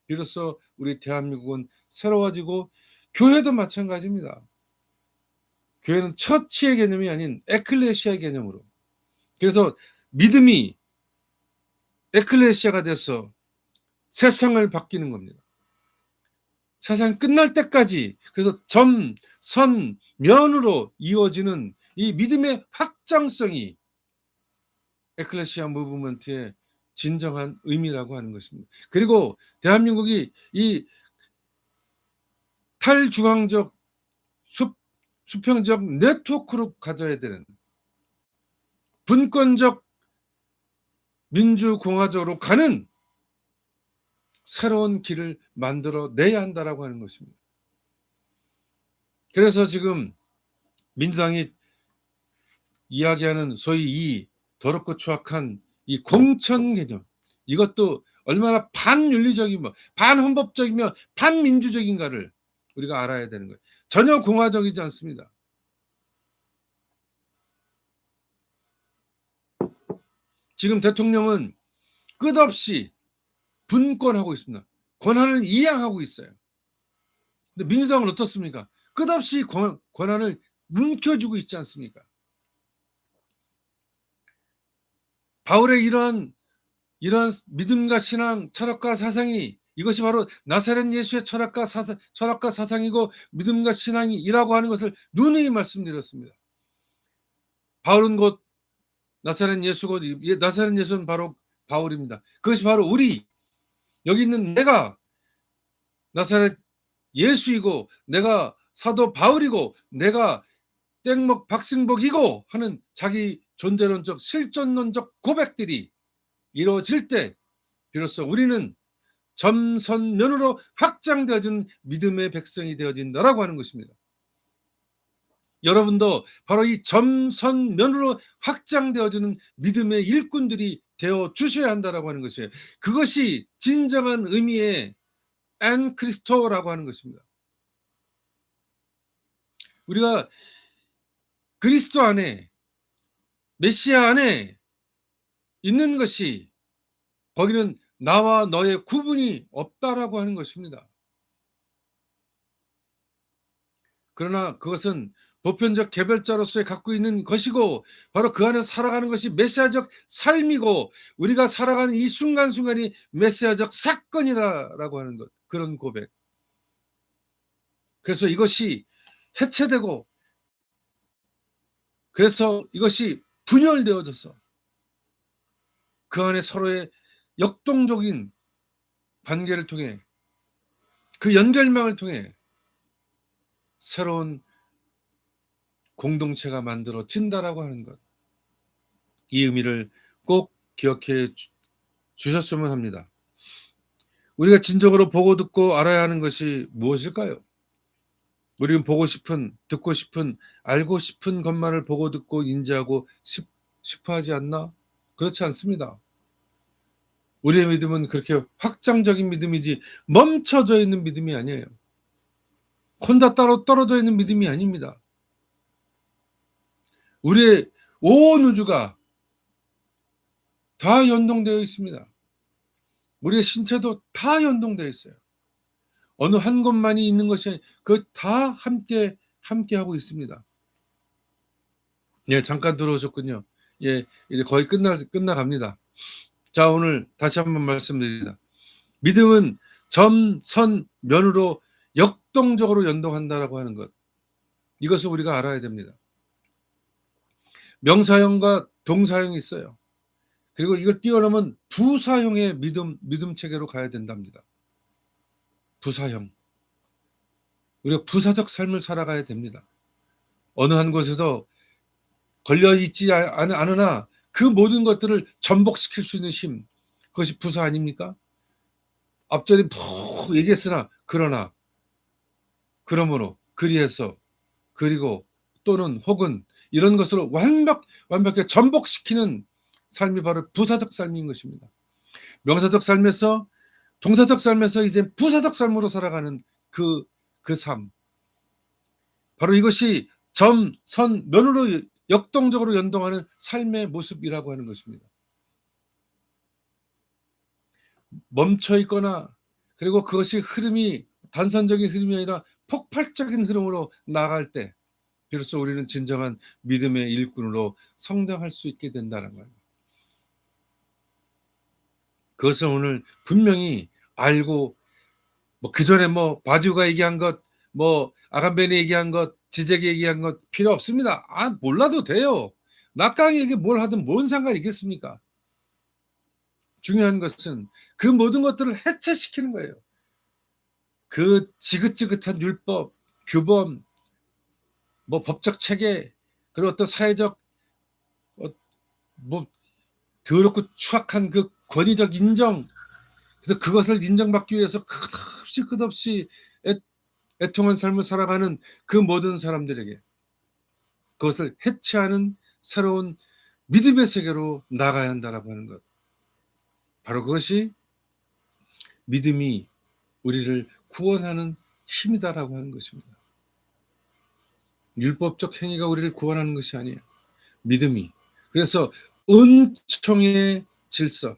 비로소 우리 대한민국은 새로워지고, 교회도 마찬가지입니다. 교회는 처치의 개념이 아닌 에클레시아의 개념으로, 그래서 믿음이 에클레시아가 돼서 세상을 바뀌는 겁니다. 세상 끝날 때까지, 그래서 점, 선, 면으로 이어지는 이 믿음의 확장성이 에클레시아 무브먼트의 진정한 의미라고 하는 것입니다. 그리고 대한민국이 이 탈중앙적 수평적 네트워크로 가져야 되는 분권적 민주공화적으로 가는 새로운 길을 만들어 내야 한다라고 하는 것입니다. 그래서 지금 민주당이 이야기하는 소위 이 더럽고 추악한 이 공천 개념, 이것도 얼마나 반윤리적이며 반헌법적이며 반민주적인가를 우리가 알아야 되는 거예요. 전혀 공화적이지 않습니다. 지금 대통령은 끝없이 분권하고 있습니다. 권한을 이양하고 있어요. 근데 민주당은 어떻습니까? 끝없이 권한을 뭉켜주고 있지 않습니까? 바울의 이러한 믿음과 신앙, 철학과 사상이, 이것이 바로 나사렛 예수의 철학과 사상이고 믿음과 신앙이라고 하는 것을 누누이 말씀드렸습니다. 바울은 곧 나사렛 예수고, 나사렛 예수는 바로 바울입니다. 그것이 바로 우리, 여기 있는 내가 나사렛 예수이고, 내가 사도 바울이고, 내가 땡목 박승복이고 하는 자기 존재론적 실존론적 고백들이 이루어질 때 비로소 우리는 점선면으로 확장되어진 믿음의 백성이 되어진다라고 하는 것입니다. 여러분도 바로 이 점선면으로 확장되어지는 믿음의 일꾼들이 되어 주셔야 한다라고 하는 것이에요. 그것이 진정한 의미의 앤크리스토라고 하는 것입니다. 우리가 그리스도 안에, 메시아 안에 있는 것이, 거기는 나와 너의 구분이 없다라고 하는 것입니다. 그러나 그것은 보편적 개별자로서의 갖고 있는 것이고, 바로 그 안에 살아가는 것이 메시아적 삶이고, 우리가 살아가는 이 순간순간이 메시아적 사건이다라고 하는 것, 그런 고백. 그래서 이것이 해체되고, 그래서 이것이 분열되어져서 그 안에 서로의 역동적인 관계를 통해, 그 연결망을 통해 새로운 공동체가 만들어진다라고 하는 것, 이 의미를 꼭 기억해 주셨으면 합니다. 우리가 진정으로 보고 듣고 알아야 하는 것이 무엇일까요? 우리는 보고 싶은, 듣고 싶은, 알고 싶은 것만을 보고 듣고 인지하고 싶어 하지 않나? 그렇지 않습니다. 우리의 믿음은 그렇게 확장적인 믿음이지 멈춰져 있는 믿음이 아니에요. 혼자 따로 떨어져 있는 믿음이 아닙니다. 우리의 온 우주가 다 연동되어 있습니다. 우리의 신체도 다 연동되어 있어요. 어느 한 곳만이 있는 것이 아니라 그 다 함께 하고 있습니다. 예, 잠깐 들어오셨군요. 예, 이제 거의 끝나갑니다. 자, 오늘 다시 한번 말씀드립니다. 믿음은 점, 선, 면으로 역동적으로 연동한다라고 하는 것, 이것을 우리가 알아야 됩니다. 명사형과 동사형이 있어요. 그리고 이걸 뛰어넘은 부사형의 믿음 체계로 가야 된답니다. 부사형. 우리가 부사적 삶을 살아가야 됩니다. 어느 한 곳에서 걸려있지 않으나 그 모든 것들을 전복시킬 수 있는 힘, 그것이 부사 아닙니까? 앞전에 푹 얘기했으나, 그러나, 그러므로, 그리해서, 그리고, 또는, 혹은, 이런 것으로 완벽하게 전복시키는 삶이 바로 부사적 삶인 것입니다. 명사적 삶에서, 동사적 삶에서 이제 부사적 삶으로 살아가는 그 삶. 바로 이것이 점, 선, 면으로 역동적으로 연동하는 삶의 모습이라고 하는 것입니다. 멈춰 있거나, 그리고 그것이 흐름이 단선적인 흐름이 아니라 폭발적인 흐름으로 나갈 때 비로소 우리는 진정한 믿음의 일꾼으로 성장할 수 있게 된다는 거예요. 그것을 오늘 분명히 알고, 그 전에 바디우가 얘기한 것, 아간베니 얘기한 것, 지적이 얘기한 것 필요 없습니다. 몰라도 돼요. 막강에게 뭘 하든 뭔 상관이 있겠습니까? 중요한 것은 그 모든 것들을 해체시키는 거예요. 그 지긋지긋한 율법, 규범, 법적 체계, 그리고 어떤 사회적 더럽고 추악한 그 권위적 인정, 그래서 그것을 인정받기 위해서 끝없이 애통한 삶을 살아가는 그 모든 사람들에게 그것을 해체하는 새로운 믿음의 세계로 나가야 한다라고 하는 것. 바로 그것이 믿음이 우리를 구원하는 힘이다라고 하는 것입니다. 율법적 행위가 우리를 구원하는 것이 아니에요. 믿음이. 그래서 은총의 질서,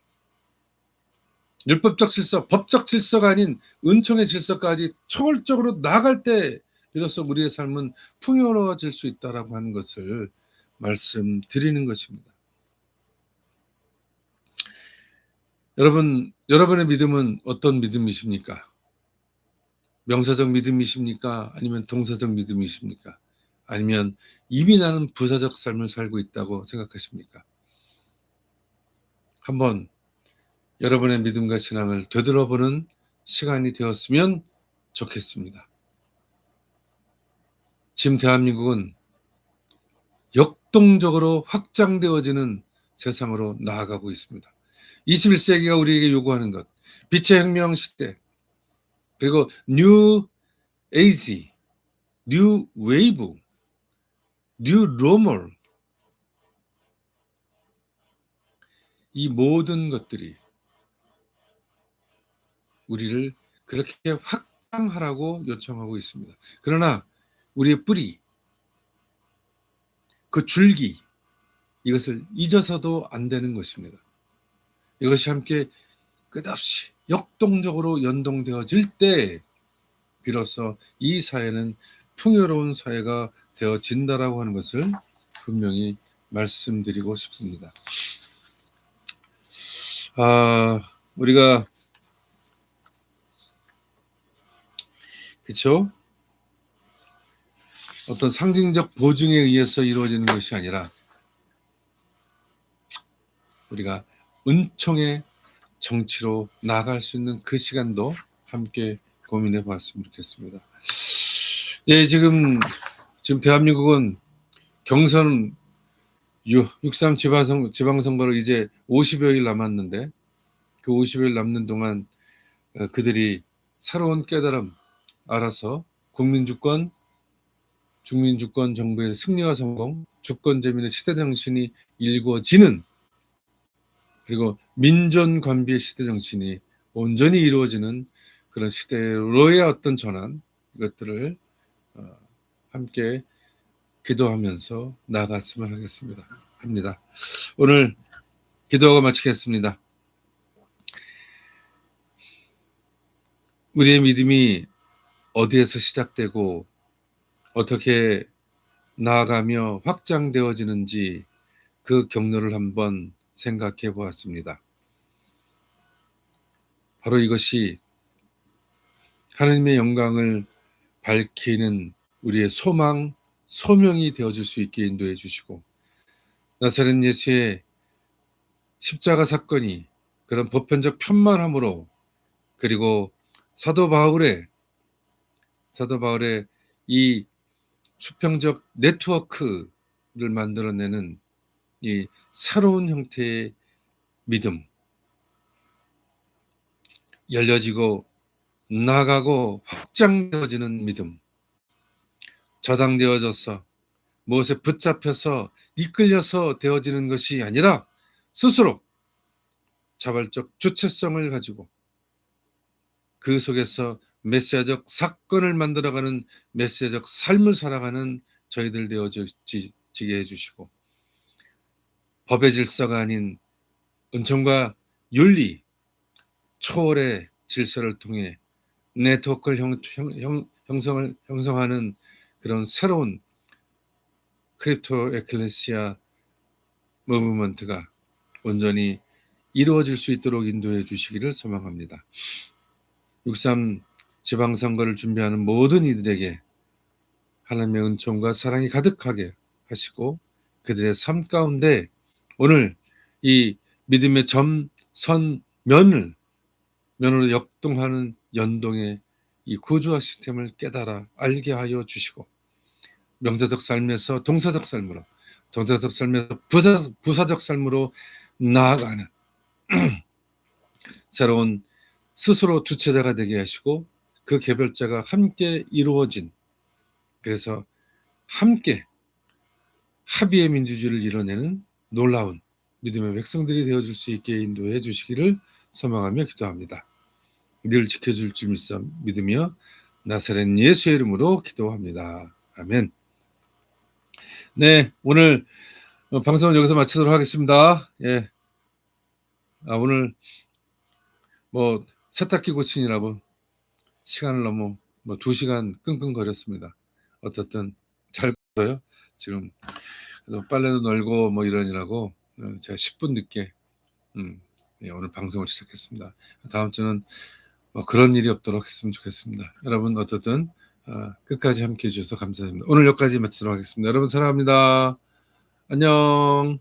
율법적 질서, 법적 질서가 아닌 은총의 질서까지 초월적으로 나아갈 때 비로소 우리의 삶은 풍요로워질 수 있다라고 하는 것을 말씀드리는 것입니다. 여러분의 믿음은 어떤 믿음이십니까? 명사적 믿음이십니까? 아니면 동사적 믿음이십니까? 아니면 이미 나는 부사적 삶을 살고 있다고 생각하십니까? 한번 여러분의 믿음과 신앙을 되돌아보는 시간이 되었으면 좋겠습니다. 지금 대한민국은 역동적으로 확장되어지는 세상으로 나아가고 있습니다. 21세기가 우리에게 요구하는 것, 빛의 혁명 시대, 그리고 뉴 에이지, 뉴 웨이브, 뉴 노멀, 이 모든 것들이 우리를 그렇게 확장하라고 요청하고 있습니다. 그러나 우리의 뿌리, 그 줄기, 이것을 잊어서도 안 되는 것입니다. 이것이 함께 끝없이 역동적으로 연동되어질 때 비로소 이 사회는 풍요로운 사회가 되어진다라고 하는 것을 분명히 말씀드리고 싶습니다. 우리가 그렇죠? 어떤 상징적 보증에 의해서 이루어지는 것이 아니라 우리가 은총의 정치로 나아갈 수 있는 그 시간도 함께 고민해 보았으면 좋겠습니다. 예, 지금 대한민국은 경선 6.3 지방선거를 이제 50여일 남았는데 그 50여일 남는 동안 그들이 새로운 깨달음 알아서 국민주권, 중민주권 정부의 승리와 성공, 주권재민의 시대정신이 일궈지는, 그리고 민전관비의 시대정신이 온전히 이루어지는 그런 시대로의 어떤 전환, 이것들을 함께 기도하면서 나아갔으면 합니다. 오늘 기도하고 마치겠습니다. 우리의 믿음이 어디에서 시작되고 어떻게 나아가며 확장되어지는지 그 경로를 한번 생각해 보았습니다. 바로 이것이 하나님의 영광을 밝히는 우리의 소망, 소명이 되어줄 수 있게 인도해 주시고, 나사렛 예수의 십자가 사건이 그런 보편적 편만함으로, 그리고 사도 바울의 이 수평적 네트워크를 만들어내는 이 새로운 형태의 믿음, 열려지고 나아가고 확장되어지는 믿음, 저당되어져서 무엇에 붙잡혀서 이끌려서 되어지는 것이 아니라 스스로 자발적 주체성을 가지고 그 속에서 메시아적 사건을 만들어가는 메시아적 삶을 살아가는 저희들 되어지게 해주시고, 법의 질서가 아닌 은총과 윤리, 초월의 질서를 통해 네트워크를 형성하는 그런 새로운 크립토 에클레시아 무브먼트가 온전히 이루어질 수 있도록 인도해 주시기를 소망합니다. 6.3 지방선거를 준비하는 모든 이들에게 하나님의 은총과 사랑이 가득하게 하시고, 그들의 삶 가운데 오늘 이 믿음의 면으로 역동하는 연동의 이 구조화 시스템을 깨달아 알게 하여 주시고, 명사적 삶에서 동사적 삶으로, 동사적 삶에서 부사적 삶으로 나아가는 새로운 스스로 주체자가 되게 하시고 그 개별자가 함께 이루어진, 그래서 함께 합의의 민주주의를 이뤄내는 놀라운 믿음의 백성들이 되어줄 수 있게 인도해 주시기를 소망하며 기도합니다. 늘 지켜줄 줄 믿으며 나사렛 예수의 이름으로 기도합니다. 아멘. 네, 오늘 방송은 여기서 마치도록 하겠습니다. 예. 오늘 뭐 세탁기 고치느라고 시간을 너무 2시간 끙끙거렸습니다. 어떻든 잘 고쳐요. 지금 빨래도 널고 이러느라고 제가 10분 늦게 예, 오늘 방송을 시작했습니다. 다음 주는 그런 일이 없도록 했으면 좋겠습니다. 여러분 어떻든 끝까지 함께해 주셔서 감사드립니다. 오늘 여기까지 마치도록 하겠습니다. 여러분 사랑합니다. 안녕.